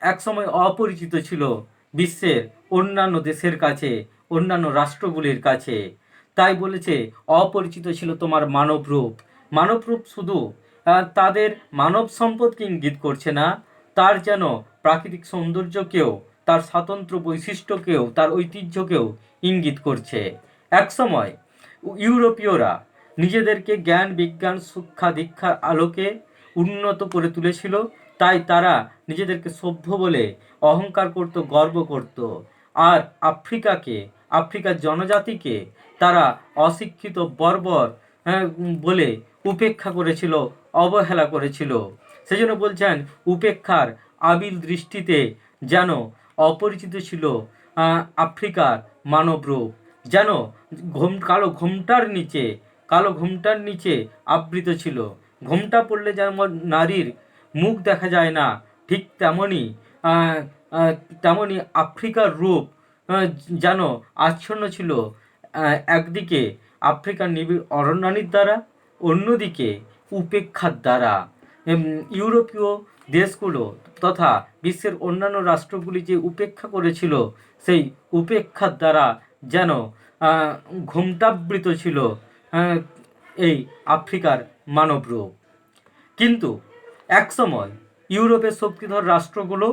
একসময় অপরিচিত ছিল বিশ্বের অন্যান্য দেশের কাছে, অন্যান্য রাষ্ট্রগুলির কাছে। তাই বলেছে অপরিচিত ছিল তোমার মানবরূপ। মানবরূপ শুধু তাদের মানব সম্পদকে ইঙ্গিত করছে না, তার যেন প্রাকৃতিক সৌন্দর্যকেও, তার স্বতন্ত্র বৈশিষ্ট্যকেও, তার ঐতিহ্যকেও ইঙ্গিত করছে। একসময় ইউরোপীয়রা নিজেদেরকে জ্ঞান, বিজ্ঞান, শিক্ষা, দীক্ষার আলোকে উন্নত করে তুলেছিল। তাই তারা নিজেদেরকে সভ্য বলে অহংকার করত, গর্ব করত। আর আফ্রিকার জনজাতিকে তারা অশিক্ষিত, বর্বর বলে উপেক্ষা করেছিল, অবহেলা করেছিল। সেজন্য বলছেন উপেক্ষার আবিল দৃষ্টিতে যেন অপরিচিত ছিল আফ্রিকার মানবরূপ, যেন কালো ঘোমটার নিচে আবৃত ছিল। ঘোমটা পড়লে যেমন নারীর মুখ দেখা যায় না, ঠিক তেমনি আফ্রিকার রূপ যেন আচ্ছন্ন ছিল একদিকে আফ্রিকার নিবিড় অরণ্যানীর দ্বারা, অন্যদিকে উপেক্ষার দ্বারা। ইউরোপীয় দেশগুলো তথা বিশ্বের অন্যান্য রাষ্ট্রগুলি যে উপেক্ষা করেছিল, সেই উপেক্ষার দ্বারা যেন ঘোমটাবৃত ছিল এই আফ্রিকার মানবরূপ। কিন্তু একসময় ইউরোপের শক্তিধর রাষ্ট্রগুলো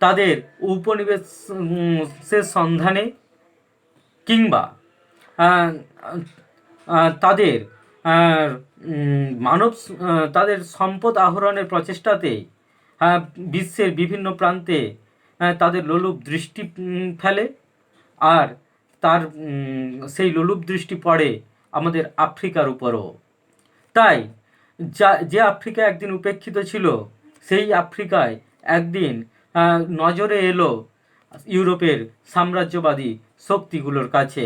তাদের উপনিবেশের সন্ধানে কিংবা তাদের তাদের সম্পদ আহরণের প্রচেষ্টাতে বিশ্বের বিভিন্ন প্রান্তে তাদের লোলুপ দৃষ্টি ফেলে, আর সেই লোলুপ দৃষ্টি পড়ে আমাদের আফ্রিকার উপরও। তাই যে আফ্রিকা একদিন উপেক্ষিত ছিল, সেই আফ্রিকায় একদিন নজরে এলো ইউরোপের সাম্রাজ্যবাদী শক্তিগুলোর কাছে।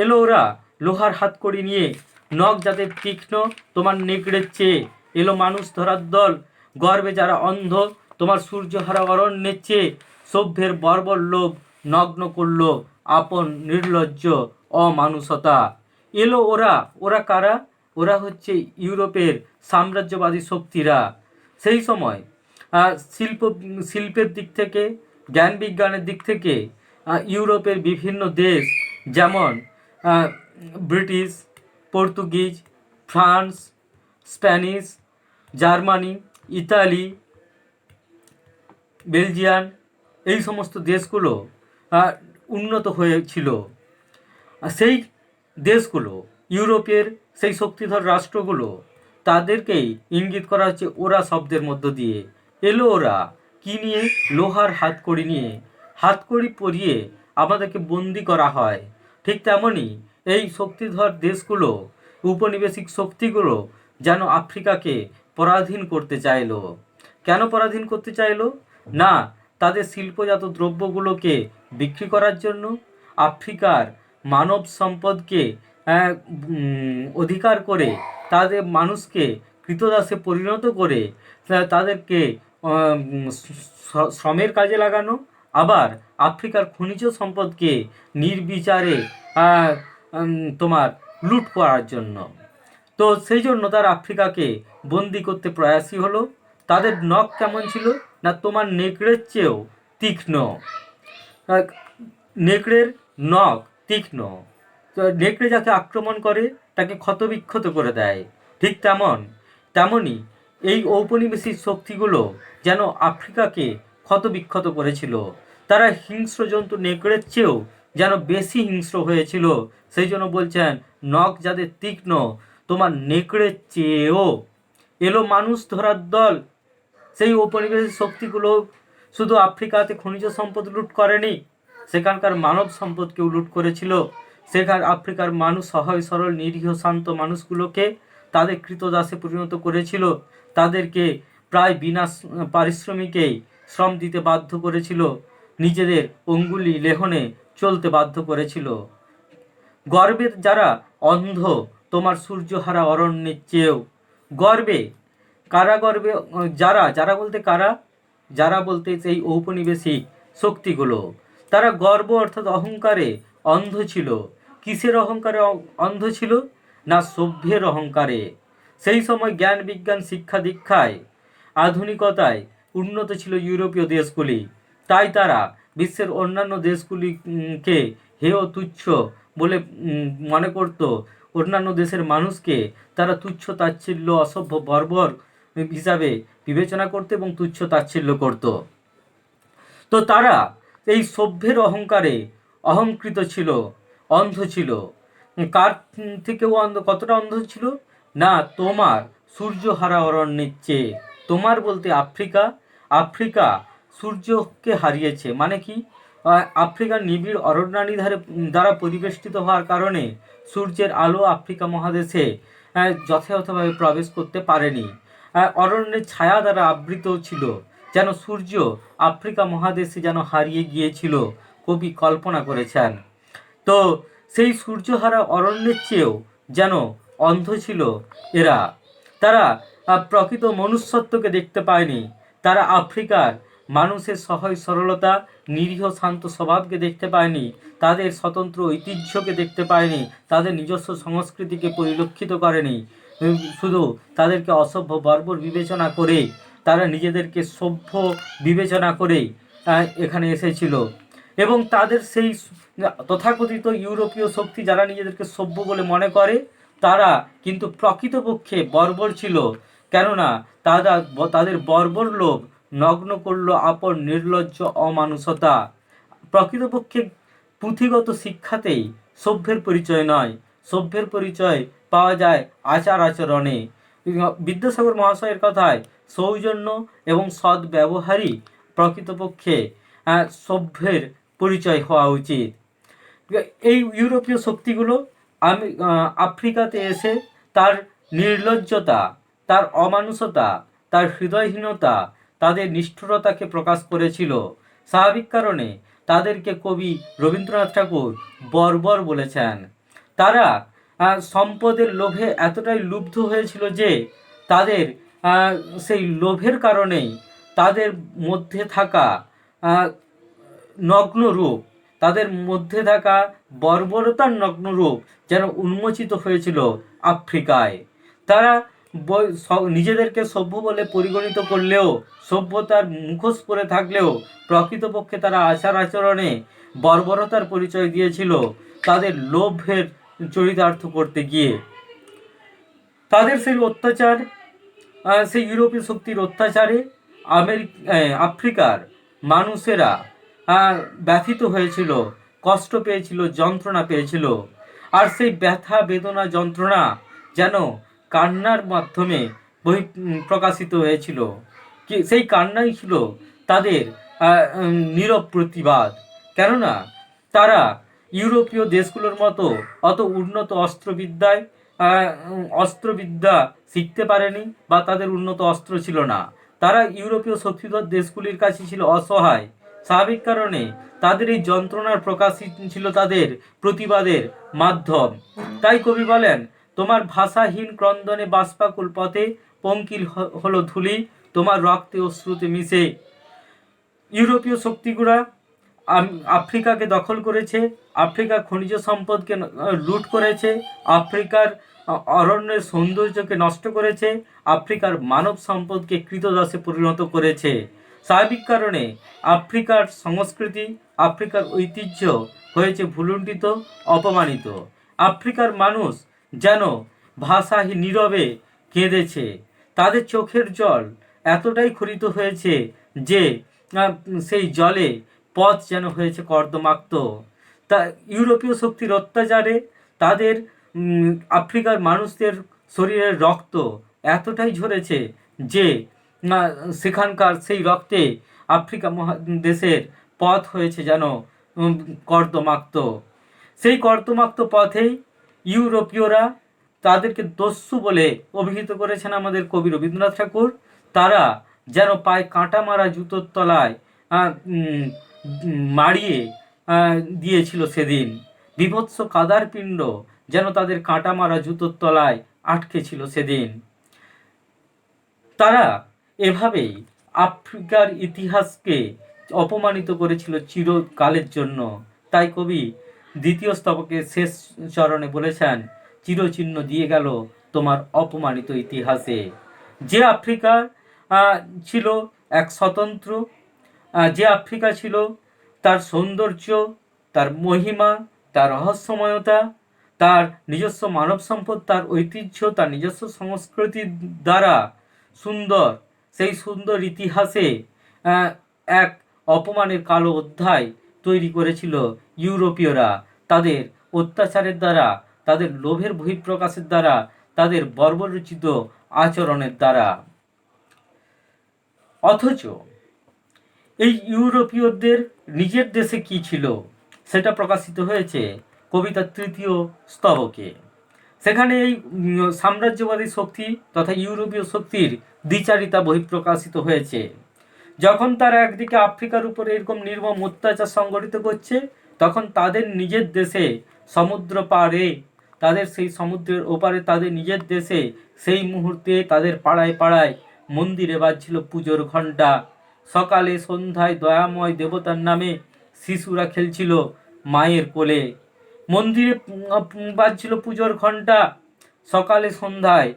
এলো ওরা লোহার হাতকড়ি নিয়ে, নখ যাদের তীক্ষ্ণ তোমার নেকড়ের চেয়ে। এলো মানুষ ধরার দল, গর্বে যারা অন্ধ, তোমার সূর্যহারা অরণ্যের চেয়ে। সভ্যের বর্বর লোভ নগ্ন করল আপন নির্লজ্জ অমানুষতা। এলো ওরা কারা? ওরা হচ্ছে ইউরোপের সাম্রাজ্যবাদী শক্তিরা। সেই সময় শিল্পের দিক থেকে, জ্ঞান বিজ্ঞানের দিক থেকে ইউরোপের বিভিন্ন দেশ, যেমন British, Portuguese, France, Spanish, Germany, Italy, Belgium, এই সমস্ত দেশগুলো উন্নত হয়েছিল। সেই দেশগুলো, ইউরোপের সেই শক্তিধর রাষ্ট্রগুলো, তাদেরকেই ইঙ্গিত করা হচ্ছে ওরা শব্দের মধ্য দিয়ে। এলো ওরা কি নিয়ে? লোহার হাতকড়ি নিয়ে। হাতকড়ি পরিয়ে আমাদেরকে বন্দি করা হয়। ঠিক তেমনই এই শক্তিধর দেশগুলো, উপনিবেশিক শক্তিগুলো যেন আফ্রিকাকে পরাধীন করতে চাইল। কেন পরাধীন করতে চাইল? না তাদের শিল্পজাত দ্রব্যগুলোকে বিক্রি করার জন্য, আফ্রিকার মানব সম্পদকে অধিকার করে তাদের মানুষকে কৃতদাসে পরিণত করে তাদেরকে শ্রমের কাজে লাগানো, আবার আফ্রিকার খনিজ সম্পদকে নির্বিচারে তোমার লুট করার জন্য। তো সেই জন্য তারা আফ্রিকাকে বন্দি করতে প্রয়াসী হলো। তাদের নখ কেমন ছিল? না তোমার নেকড়ের চেয়েও তীক্ষ্ণ। নেকড়ের নখ তীক্ষ্ণ। তো নেকড়ে যাকে আক্রমণ করে তাকে ক্ষতবিক্ষত করে দেয়। ঠিক তেমনই এই ঔপনিবেশিক শক্তিগুলো যেন আফ্রিকাকে ক্ষতবিক্ষত করেছিল। তারা হিংস্র জন্তু নেকড়ের চেয়েও যেন বেশি হিংস্র হয়েছিল। সেই জন্য বলছেন, নখ যাদের তীক্ষ্ণ তোমার নেকড়ের চেয়েও। এলো মানুষ ধরার দল। সেই ঔপনিবেশিক শক্তিগুলো শুধু আফ্রিকাতে খনিজ সম্পদ লুট করেনি, সেখানকার মানব সম্পদকেও লুট করেছিল। সেখানে আফ্রিকার মানুষ, সহজ সরল নিরীহ শান্ত মানুষগুলোকে তাদের কৃতদাসে পরিণত করেছিল। তাদেরকে প্রায় বিনা পারিশ্রমিকেই শ্রম দিতে বাধ্য করেছিল, নিজেদের অঙ্গুলি লেহনে চলতে বাধ্য করেছিল। গর্বের যারা অন্ধ তোমার সূর্যহারা অরণ্যের চেয়েও। গর্বে কারা গর্বে? যারা যারা বলতে কারা? যারা বলতে সেই ঔপনিবেশিক শক্তিগুলো। তারা গর্ব অর্থাৎ অহংকারে অন্ধ ছিল। কিসের অহংকারে অন্ধ ছিল? না, সভ্যের অহংকারে। সেই সময় জ্ঞান বিজ্ঞান শিক্ষা দীক্ষায় আধুনিকতায় উন্নত ছিল ইউরোপীয় দেশগুলি। তাই তারা বিশ্বের অন্যান্য দেশগুলিকে হেয় তুচ্ছ বলে মনে করত। অন্যান্য দেশের মানুষকে তারা তুচ্ছ তাচ্ছিল্য, অসভ্য, বর্বর হিসাবে বিবেচনা করত এবং তুচ্ছ তাচ্ছিল্য করত। তো তারা এই সভ্যের অহংকারে অহংকৃত ছিল, অন্ধ ছিল। কার থেকেও অন্ধ? কতটা অন্ধ ছিল? না, তোমার সূর্যহারা অরণ্যের চেয়ে। তোমার বলতে আফ্রিকা। আফ্রিকা সূর্যকে হারিয়েছে। মানে কি? আফ্রিকার নিবিড় অরণ্যানী দ্বারা পরিবেষ্টিত হওয়ার কারণে সূর্যের আলো আফ্রিকা মহাদেশে যথাযথভাবে প্রবেশ করতে পারেনি। অরণ্যের ছায়া দ্বারা আবৃত ছিল, যেন সূর্য আফ্রিকা মহাদেশে যেন হারিয়ে গিয়েছিল, কবি কল্পনা করেছেন। তো সেই সূর্যহারা অরণ্যের চেয়েও যেন অন্ধ ছিল এরা। তারা প্রকৃত মনুষ্যত্বকে দেখতে পায়নি। তারা আফ্রিকার মানুষের সহজ সরলতা, নিরীহ শান্ত স্বভাবকে দেখতে পায়নি, তাদের স্বতন্ত্র ঐতিহ্যকে দেখতে পায়নি, তাদের নিজস্ব সংস্কৃতিকে পরিলক্ষিত করেনি। শুধু তাদেরকে অসভ্য বর্বর বিবেচনা করে, তারা নিজেদেরকে সভ্য বিবেচনা করেই এখানে এসেছিল। এবং তাদের সেই তথাকথিত ইউরোপীয় শক্তি যারা নিজেদেরকে সভ্য বলে মনে করে, তারা কিন্তু প্রকৃতপক্ষে বর্বর ছিল। কেননা তাদের বর্বর লোভ নগ্ন করলো আপন নির্লজ্জ অমানুষতা। প্রকৃতপক্ষে পুঁথিগত শিক্ষাতেই সভ্যের পরিচয় নয়, সভ্যের পরিচয় পাওয়া যায় আচার আচরণে। বিদ্যাসাগর মহাশয়ের কথায়, সৌজন্য এবং সৎ ব্যবহারই প্রকৃতপক্ষে সভ্যের পরিচয় হওয়া উচিত। এই ইউরোপীয় শক্তিগুলো আফ্রিকাতে এসে তার নির্লজ্জতা, তার অমানুষতা, তার হৃদয়হীনতা, তাদের নিষ্ঠুরতাকে প্রকাশ করেছিল। স্বাভাবিক কারণে তাদেরকে কবি রবীন্দ্রনাথ ঠাকুর বর্বর বলেছেন। তারা সম্পদের লোভে এতটাই লুব্ধ হয়েছিল যে তাদের সেই লোভের কারণেই তাদের মধ্যে থাকা নগ্ন রূপ, তাদের মধ্যে থাকা বর্বরতার নগ্ন রূপ যেন উন্মোচিত হয়েছিল আফ্রিকায়। তারা নিজেদেরকে সভ্য বলে পরিগণিত করলেও, সভ্যতার মুখোশ পরে থাকলেও, প্রকৃতপক্ষে তারা আচার আচরণে বর্বরতার পরিচয় দিয়েছিল তাদের লোভের চরিতার্থ করতে গিয়ে। তাদের সেই অত্যাচার, সেই ইউরোপীয় শক্তির অত্যাচারে আফ্রিকার মানুষেরা ব্যথিত হয়েছিল, কষ্ট পেয়েছিল, যন্ত্রণা পেয়েছিল। আর সেই ব্যথা, বেদনা, যন্ত্রণা যেন কান্নার মাধ্যমে প্রকাশিত হয়েছিল। সেই কান্নাই ছিল তাদের নীরব প্রতিবাদ। কেননা তারা ইউরোপীয় দেশগুলোর মতো অত উন্নত অস্ত্রবিদ্যা শিখতে পারেনি, বা তাদের উন্নত অস্ত্র ছিল না। তারা ইউরোপীয় শক্তিধর দেশগুলির কাছে ছিল অসহায়। স্বাভাবিক কারণে তাদের এই যন্ত্রণার প্রকাশই ছিল তাদের প্রতিবাদের মাধ্যম। তাই কবি বলেন, তোমার ভাষাহীন ক্রন্দনে বাষ্পাকুল পথে পঙ্কিল হলো ধুলি তোমার রক্তে অশ্রুতে মিশে। ইউরোপীয় শক্তিগুলা আফ্রিকাকে দখল করেছে, আফ্রিকার খনিজ সম্পদকে লুট করেছে, আফ্রিকার অরণ্যের সৌন্দর্যকে নষ্ট করেছে, আফ্রিকার মানব সম্পদকে কৃতদাসে পরিণত করেছে। স্বাভাবিক কারণে আফ্রিকার সংস্কৃতি, আফ্রিকার ঐতিহ্য হয়েছে ভুলুণ্ঠিত, অপমানিত। আফ্রিকার মানুষ যেন ভাষাহীন নীরবে কেঁদেছে। তাদের চোখের জল এতটাই ক্ষরিত হয়েছে যে সেই জলে পথ যেন হয়েছে কর্দমাক্ত। তা ইউরোপীয় শক্তির অত্যাচারে তাদের আফ্রিকার মানুষদের শরীরের রক্ত এতটাই ঝরেছে যে সেখানকার সেই রক্তে আফ্রিকা মহাদেশের পথ হয়েছে যেন কর্দমাক্ত। সেই কর্দমাক্ত পথেই ইউরোপীয়রা তাদেরকে দস্যু বলে অভিহিত করেছেন আমাদের কবি রবীন্দ্রনাথ ঠাকুর। তারা যেন পায়ে কাঁটা মারা জুতোর তলায় মারিয়ে দিয়েছিল সেদিন। বিভৎস কাদার পিণ্ড যেন তাদের কাঁটা মারা জুতোর তলায় আটকে ছিল সেদিন। তারা এভাবেই আফ্রিকার ইতিহাসকে অপমানিত করেছিল চিরকালের জন্য। তাই কবি দ্বিতীয় স্তবকের শেষ চরণে বলেছেন, চিরচিহ্ন দিয়ে গেল তোমার অপমানিত ইতিহাসে। যে আফ্রিকা ছিল এক স্বতন্ত্র, যে আফ্রিকা ছিল তার সৌন্দর্য, তার মহিমা, তার রহস্যময়তা, তার নিজস্ব মানব সম্পদ, তার ঐতিহ্য, তার নিজস্ব সংস্কৃতির দ্বারা সুন্দর, সেই সুন্দর ইতিহাসে এক অপমানের কালো অধ্যায় তৈরি করেছিল ইউরোপীয়রা তাদের অত্যাচারের দ্বারা, তাদের লোভের বহিঃপ্রকাশের দ্বারা, তাদের বর্বরচিত আচরণের দ্বারা। অথচ এই ইউরোপীয়দের নিজের দেশে কি ছিল সেটা প্রকাশিত হয়েছে কবিতার তৃতীয় স্তবকে। সেখানে এই সাম্রাজ্যবাদী শক্তি তথা ইউরোপীয় শক্তির দ্বিচারিতা বহিঃপ্রকাশিত হয়েছে। যখন তারা একদিকে আফ্রিকার উপরে এরকম নির্মম অত্যাচার সংগঠিত করছে, তখন তাদের নিজের দেশে সমুদ্র পাড়ে, তাদের সেই সমুদ্রের ওপারে তাদের নিজের দেশে সেই মুহূর্তে তাদের পাড়ায় পাড়ায় মন্দিরে বাজছিল পুজোর ঘণ্টা। সকালে সন্ধ্যায় দয়াময় দেবতার নামে শিশুরা খেলছিল মায়ের কোলে। মন্দিরে বাজছিল পুজোর ঘণ্টা সকালে সন্ধ্যায়,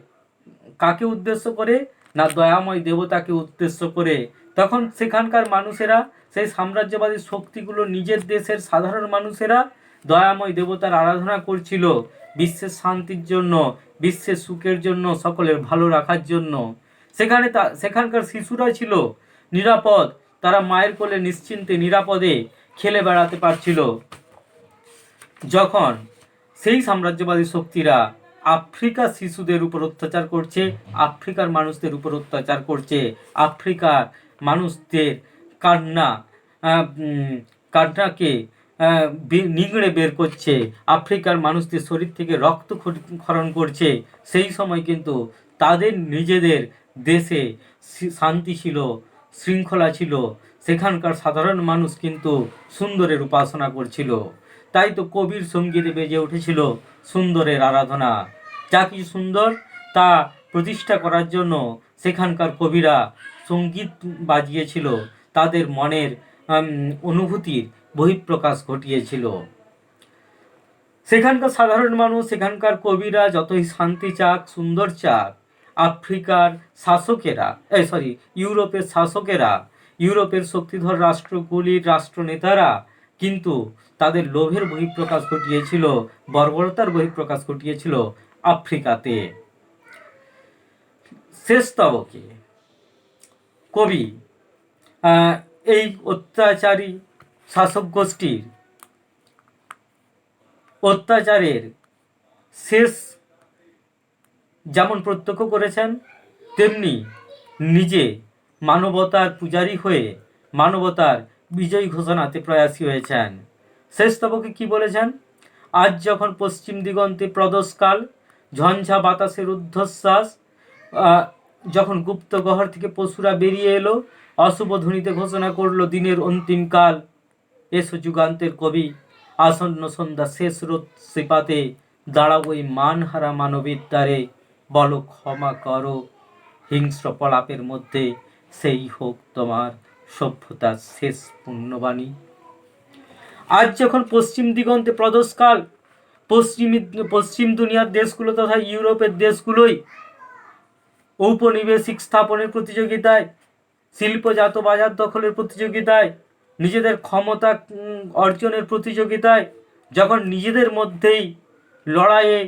কাকে উদ্দেশ্য করে? না দয়াময় দেবতাকে উদ্দেশ্য করে। তখন সেখানকার মানুষেরা, সেই সাম্রাজ্যবাদী শক্তিগুলো নিজের দেশের সাধারণ মানুষেরা দয়াময় দেবতার আরাধনা করছিল বিশ্বের শান্তির জন্য, বিশ্বের সুখের জন্য, সকলের ভালো রাখার জন্য। সেখানকার শিশুরা ছিল নিরাপদ, তারা মায়ের কোলে নিশ্চিন্তে নিরাপদে খেলে বেড়াতে পারছিল। যখন সেই সাম্রাজ্যবাদী শক্তিরা আফ্রিকার শিশুদের উপর অত্যাচার করছে, আফ্রিকার মানুষদের উপর অত্যাচার করছে, আফ্রিকার মানুষদের কান্নাকে নিংড়ে বের করছে, আফ্রিকার মানুষদের শরীর থেকে রক্ত ক্ষরণ করছে, সেই সময় কিন্তু তাদের নিজেদের দেশে শান্তি ছিল, শৃঙ্খলা ছিল, সেখানকার সাধারণ মানুষ কিন্তু সুন্দরের উপাসনা করছিল। তাই তো কবির সঙ্গীতে বেজে উঠেছিল সুন্দরের আরাধনা। যা কিছু সুন্দর তা প্রতিষ্ঠা করার জন্য সেখানকার কবিরা সঙ্গীত বাজিয়েছিল, তাদের মনের অনুভূতির বহিঃপ্রকাশ ঘটিয়েছিল। সেখানকার সাধারণ মানুষ, সেখানকার কবিরা যতই শান্তি চাক, সুন্দর চাক, আফ্রিকার শাসকেরা, ইউরোপের শাসকেরা, ইউরোপের শক্তিধর রাষ্ট্রগুলির রাষ্ট্রনেতারা কিন্তু তাদের লোভের বহিঃপ্রকাশ ঘটিয়েছিল, বর্বরতার বহিঃপ্রকাশ ঘটিয়েছিল আফ্রিকাতে। শেষ স্তবকে কবি এই অত্যাচারী শাসক গোষ্ঠীর অত্যাচারের শেষ যেমন প্রত্যক্ষ করেছেন, তেমনি নিজে মানবতার পূজারী হয়ে মানবতার বিজয় ঘোষণাতে প্রয়াসী হয়েছেন। শেষ স্তবকে কি বলেছেন? আজ যখন পশ্চিম দিগন্তে প্রদোষকাল, ঝঞ্ঝা বাতাসের ঊর্ধ্বশ্বাস, যখন গুপ্ত গহ্বর থেকে পশুরা বেরিয়ে এলো, অশুভ ধ্বনিতে ঘোষণা করলো দিনের অন্তিম কাল। এসো যুগান্তের কবি, আসন্ন সন্ধ্যা শেষ রোদসিপাতে দাঁড়াবো এই মানহারা মানবের দ্বারে, বলো ক্ষমা করো হিংস্র প্রলাপের মধ্যে, সেই হোক তোমার সভ্যতার শেষ পুণ্যবাণী। আজ যখন পশ্চিম দিগন্তে প্রদোষকাল, পশ্চিম দুনিয়ার দেশগুলো তথা ইউরোপের দেশগুলোই ঔপনিবেশিক স্থাপনের প্রতিযোগিতায়, শিল্পজাত বাজার দখলের প্রতিযোগিতায়, নিজেদের ক্ষমতা অর্জনের প্রতিযোগিতায়, যখন নিজেদের মধ্যেই লড়াইয়ে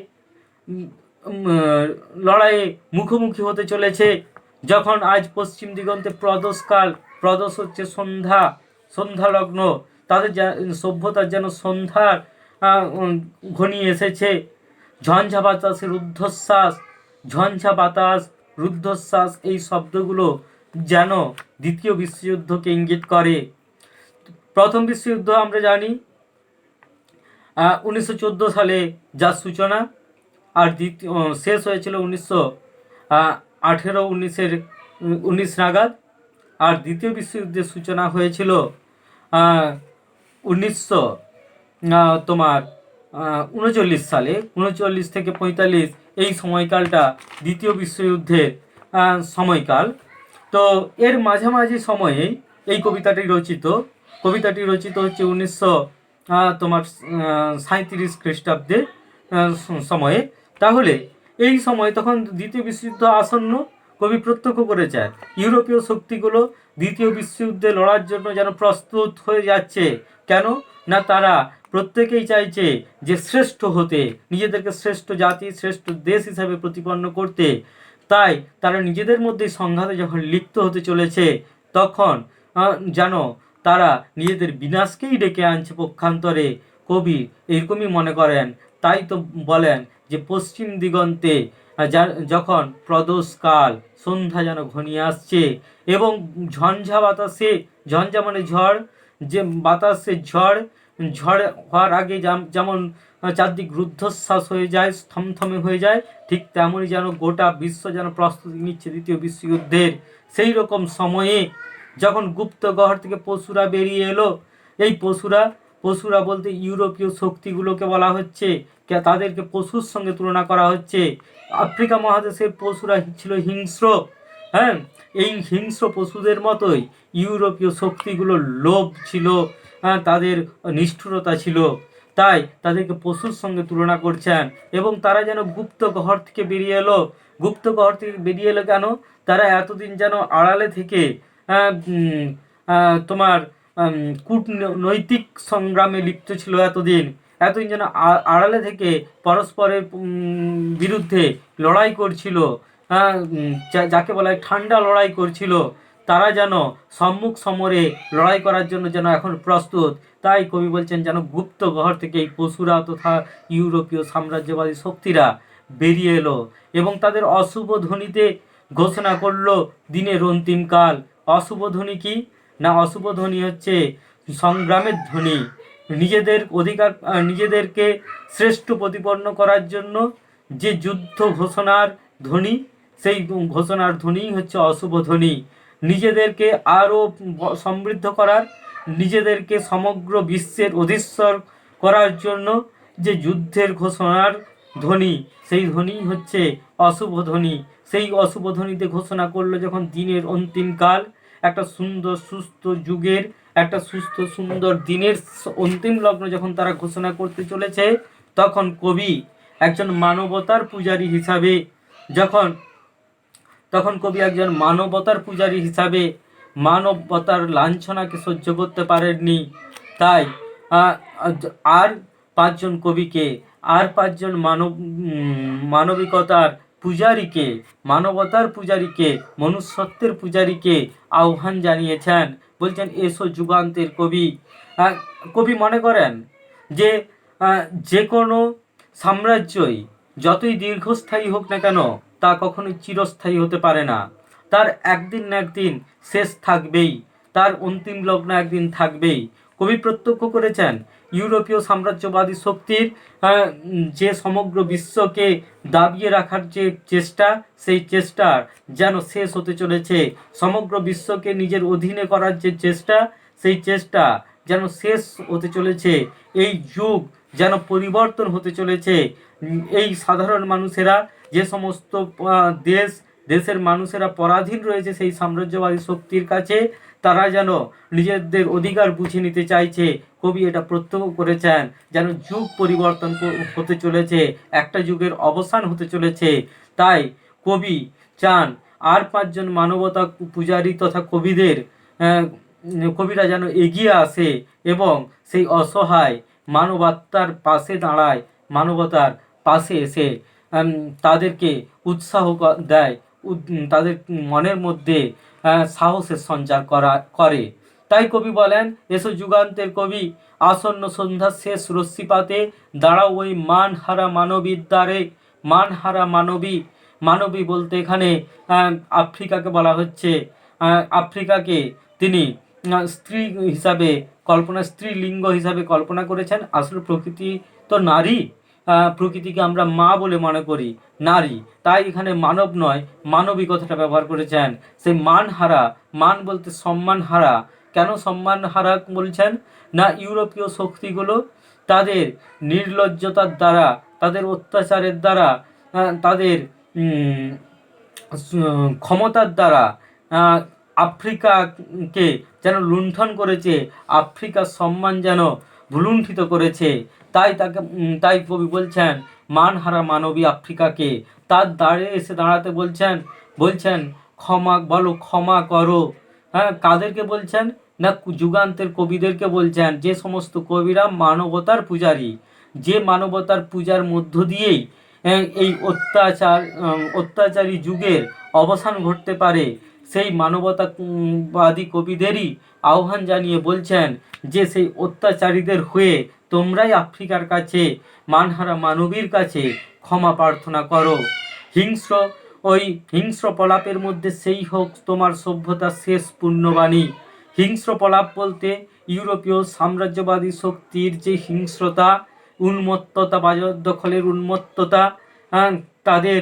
লড়াইয়ে মুখোমুখি হতে চলেছে। যখন আজ পশ্চিম দিগন্তে প্রদোষকাল, প্রদোষ হচ্ছে সন্ধ্যা লগ্ন, তাদের সভ্যতার যেন সন্ধ্যার ঘনিয়ে এসেছে। ঝঞ্ঝা বাতাসের রুদ্ধশ্বাস, ঝঞ্ঝা বাতাস, রুদ্ধশ্বাস, এই শব্দগুলো যেন দ্বিতীয় বিশ্বযুদ্ধকে ইঙ্গিত করে। প্রথম বিশ্বযুদ্ধ আমরা জানি 1914 সালে যার সূচনা, আর দ্বিতীয় শেষ হয়েছিল 1919 নাগাদ। আর দ্বিতীয় বিশ্বযুদ্ধের সূচনা হয়েছিল 1939 সালে। 39 থেকে 45 এই সময়কালটা দ্বিতীয় বিশ্বযুদ্ধের সময়কাল। তো এর মাঝামাঝি সময়ে এই কবিতাটি রচিত হচ্ছে 1937 খ্রিস্টাব্দে সময়ে। তাহলে এই সময় তখন দ্বিতীয় বিশ্বযুদ্ধ আসন্ন। কবি প্রত্যক্ষ করেছেন ইউরোপীয় শক্তিগুলো দ্বিতীয় বিশ্বযুদ্ধে লড়ার জন্য যেন প্রস্তুত হয়ে যাচ্ছে। কেন না, তারা প্রত্যেকেই চাইছে যে শ্রেষ্ঠ হতে, নিজেদেরকে শ্রেষ্ঠ জাতি, শ্রেষ্ঠ দেশ হিসাবে প্রতিপন্ন করতে। তাই তারা নিজেদের মধ্যে সংঘাতে যখন লিপ্ত হতে চলেছে, তখন যেন তারা নিজেদের বিনাশকেই ডেকে আনছে পক্ষান্তরে। কবি এরকমই মনে করেন। তাই তো বলেন যে পশ্চিম দিগন্তে যখন প্রদোষকাল, সন্ধ্যা যেন ঘনিয়ে আসছে এবং ঝঞ্ঝা বাতাসে, ঝঞ্ঝা মানে ঝড়, যে বাতাসে ঝড় হওয়ার আগে যেমন চারদিক রুদ্ধশ্বাস হয়ে যায়, থমথমে হয়ে যায়, ঠিক তেমনই যেন গোটা বিশ্ব যেন প্রস্তুতি নিচ্ছে দ্বিতীয় বিশ্বযুদ্ধের। সেই রকম সময়ে যখন গুপ্ত গহ্বর থেকে পশুরা বেরিয়ে এলো, এই পশুরা বলতে ইউরোপীয় শক্তিগুলোকে বলা হচ্ছে, তাদেরকে পশুর সঙ্গে তুলনা করা হচ্ছে। আফ্রিকা মহাদেশের পশুরা ছিল হিংস্র। হ্যাঁ, এই হিংস্র পশুদের মতোই ইউরোপীয় শক্তিগুলোর লোভ ছিল, তাদের নিষ্ঠুরতা ছিল। তাই তাদেরকে পশুর সঙ্গে তুলনা করছেন। এবং তারা যেন গুপ্ত গহ্বর থেকে বেরিয়ে এলো। গুপ্ত গহ্বর থেকে বেরিয়ে এলো কেন? তারা এতদিন যেন আড়ালে থেকে তোমার কূটনৈতিক সংগ্রামে লিপ্ত ছিল। এতদিন যেন আড়ালে থেকে পরস্পরের বিরুদ্ধে লড়াই করছিল, যাকে বলা হয় ঠান্ডা লড়াই করছিল। তারা যেন সম্মুখ সমরে লড়াই করার জন্য যেন এখন প্রস্তুত। তাই কবি বলছেন যেন গুপ্ত গহ্বর থেকে এই পশুরা তথা ইউরোপীয় সাম্রাজ্যবাদী শক্তিরা বেরিয়ে এলো এবং তাদের অশুভ ধ্বনিতে ঘোষণা করলো দিনের অন্তিম কাল। অশুভ ধ্বনি কি না? অশুভ ধ্বনি হচ্ছে সংগ্রামের ধ্বনি। নিজেদের অধিকার, নিজেদেরকে শ্রেষ্ঠ প্রতিপন্ন করার জন্য যে যুদ্ধ ঘোষণার ধ্বনি, সেই ঘোষণার ধ্বনিই হচ্ছে অশুভ ধ্বনি। নিজেদেরকে আরও সমৃদ্ধ করার, নিজেদেরকে সমগ্র বিশ্বের অধীশ্বর করার জন্য যে যুদ্ধের ঘোষণার ধ্বনি, সেই ধ্বনি হচ্ছে অশুভ ধ্বনি। সেই অশুভ ধ্বনিতে ঘোষণা করলো যখন দিনের অন্তিম কাল, একটা সুন্দর সুস্থ যুগের, একটা সুস্থ সুন্দর দিনের অন্তিম লগ্ন যখন তারা ঘোষণা করতে চলেছে, তখন কবি একজন মানবতার পূজারী হিসাবে মানবতার লাঞ্ছনাকে সহ্য করতে পারেননি। তাই আর পাঁচজন কবিকে, আর পাঁচজন মানবিকতার পূজারীকে, মানবতার পূজারীকে, মনুষ্যত্বের পূজারীকে আহ্বান জানিয়েছেন। বলছেন এসো যুগান্তের কবি। কবি মনে করেন যে কোনো সাম্রাজ্যই যতই দীর্ঘস্থায়ী হোক না কেন, তা কখনোই চিরস্থায়ী হতে পারে না। তার একদিন না একদিন শেষ থাকবেই, তার অন্তিম লগ্ন একদিন থাকবেই। কবি প্রত্যক্ষ করেছেন ইউরোপীয় সাম্রাজ্যবাদী শক্তির যে সমগ্র বিশ্বকে দাবিয়ে রাখার যে চেষ্টা, সেই চেষ্টার যেন শেষ হতে চলেছে। সমগ্র বিশ্বকে নিজের অধীনে করার যে চেষ্টা, সেই চেষ্টা যেন শেষ হতে চলেছে। এই যুগ যেন পরিবর্তন হতে চলেছে। এই সাধারণ মানুষেরা, যে সমস্ত দেশের মানুষেরা পরাধীন রয়েছে সেই সাম্রাজ্যবাদী শক্তির কাছে, তারা যেন নিজেদের অধিকার বুঝে নিতে চাইছে। কবি এটা প্রত্যক্ষ করেছেন যেন যুগ পরিবর্তন হতে চলেছে, একটা যুগের অবসান হতে চলেছে। তাই কবি চান আর পাঁচজন মানবতা পূজারী তথা কবিরা যেন এগিয়ে আসে এবং সেই অসহায় মানবতার পাশে দাঁড়ায়, মানবতার পাশে এসে তাদেরকে উৎসাহ দেয়, তাদের মনের মধ্যে সাহসের সঞ্চার করে। তাই কবি বলেন, এসো যুগান্তের কবি, আসন্ন সন্ধ্যার শেষ রশ্মিপাতে দাঁড়াও ওই মানহারা মানবীর দ্বারে। মানহারা মানবী, মানবী বলতে এখানে আফ্রিকাকে বলা হচ্ছে। আফ্রিকাকে তিনি স্ত্রী হিসাবে স্ত্রীলিঙ্গ হিসাবে কল্পনা করেছেন। আসলে প্রকৃতি তো নারী, প্রকৃতিকে আমরা মা বলে মনে করি, নারী, তাই এখানে মানব নয় মানবী কথাটা ব্যবহার করেছেন। সেই মানহারা, মান বলতে সম্মানহারা। কেন সম্মানহারা বলছেন? না ইউরোপীয় শক্তিগুলো তাদের নির্লজ্জতার দ্বারা, তাদের অত্যাচারের দ্বারা, তাদের ক্ষমতার দ্বারা আফ্রিকাকে যেন লুণ্ঠন করেছে, আফ্রিকার সম্মান যেন ভুলুণ্ঠিত করেছে। তাই কবি বলছেন মানহারা মানবী আফ্রিকাকে তার দ্বারে এসে দাঁড়াতে বলছেন ক্ষমা করো। কাদেরকে বলছেন? না যুগান্তের কবিদেরকে বলছেন, যে সমস্ত কবিরা মানবতার পূজারী, যে মানবতার পূজার মধ্য দিয়েই এই অত্যাচারী যুগের অবসান ঘটতে পারে, সেই মানবতাবাদী কবিদেরই আহ্বান জানিয়ে বলছেন যে সেই অত্যাচারীদের হয়ে তোমরাই আফ্রিকার কাছে, মানহারা মানবীর কাছে ক্ষমা প্রার্থনা করো। হিংস্র প্রলাপের মধ্যে সেই হোক তোমার সভ্যতার শেষ পুণ্যবাণী। হিংস্র প্রলাপ বলতে ইউরোপীয় সাম্রাজ্যবাদী শক্তির যে হিংস্রতা, উন্মত্ততা, বাজার দখলের উন্মত্ততা, তাদের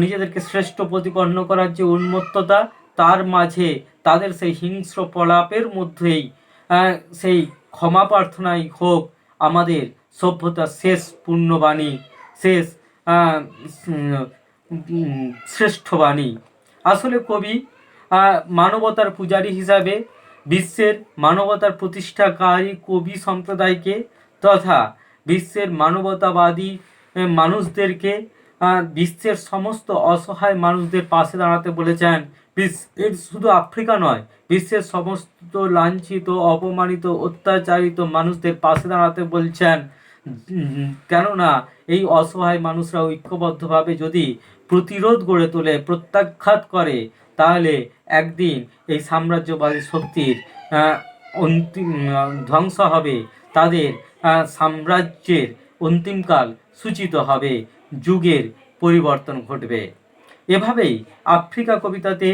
নিজেদেরকে শ্রেষ্ঠ প্রতিপন্ন করার যে উন্মত্ততা, তার মাঝে তাদের সেই হিংস্র প্রলাপের মধ্যেই সেই ক্ষমা প্রার্থনাই হোক আমাদের সভ্যতার শেষ পুণ্যবাণী, শেষ শ্রেষ্ঠ বাণী। আসলে কবি মানবতার পূজারী হিসাবে বিশ্বের মানবতার প্রতিষ্ঠাকারী কবি সম্প্রদায়কে তথা বিশ্বের মানবতাবাদী মানুষদেরকে, বিশ্বের সমস্ত অসহায় মানুষদের পাশে দাঁড়াতে বলেছেন। বিশ্বের শুধু আফ্রিকা নয়, বিশ্বের সমস্ত লাঞ্ছিত, অপমানিত, অত্যাচারিত মানুষদের পাশে দাঁড়াতে বলছেন। কেননা এই অসহায় মানুষরা ঐক্যবদ্ধভাবে যদি প্রতিরোধ গড়ে তোলে, প্রত্যাঘাত করে, তাহলে একদিন এই সাম্রাজ্যবাদী শক্তির অন্তিম ধ্বংস হবে, তাদের সাম্রাজ্যের অন্তিমকাল সূচিত হবে, যুগের পরিবর্তন ঘটবে। এভাবেই আফ্রিকা কবিতাতে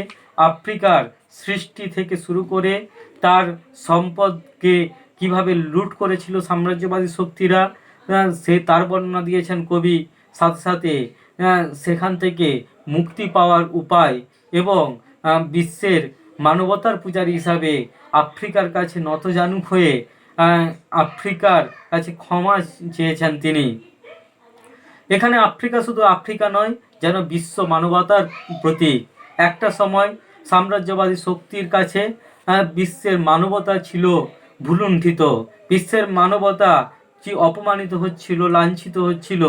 আফ্রিকার সৃষ্টি থেকে শুরু করে তার সম্পদকে কিভাবে লুট করেছিল সাম্রাজ্যবাদী শক্তিরা, সে তার বর্ণনা দিয়েছেন কবি। সাথে সাথে সেখান থেকে মুক্তি পাওয়ার উপায় এবং বিশ্বের মানবতার পূজারী হিসাবে আফ্রিকার কাছে নতজানু হয়ে আফ্রিকার কাছে ক্ষমা চেয়েছেন তিনি। এখানে আফ্রিকা শুধু আফ্রিকা নয়, যেন বিশ্ব মানবতার প্রতীক। একটা সময় সাম্রাজ্যবাদী শক্তির কাছে বিশ্বের মানবতা ছিল ভুলুণ্ঠিত, বিশ্বের মানবতা যে অপমানিত হচ্ছিল, লাঞ্ছিত হচ্ছিল।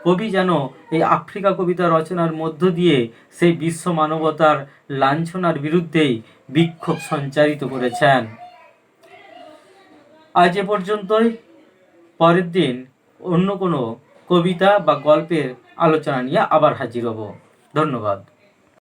কবি যেন এই আফ্রিকা কবিতা রচনার মধ্য দিয়ে সেই বিশ্ব মানবতার লাঞ্ছনার বিরুদ্ধেই বিক্ষোভ সঞ্চারিত করেছেন। আজ এ পর্যন্তই। পরের দিন অন্য কোনো কবিতা বা গল্পের আলোচনা নিয়ে আবার হাজির হব। ধন্যবাদ।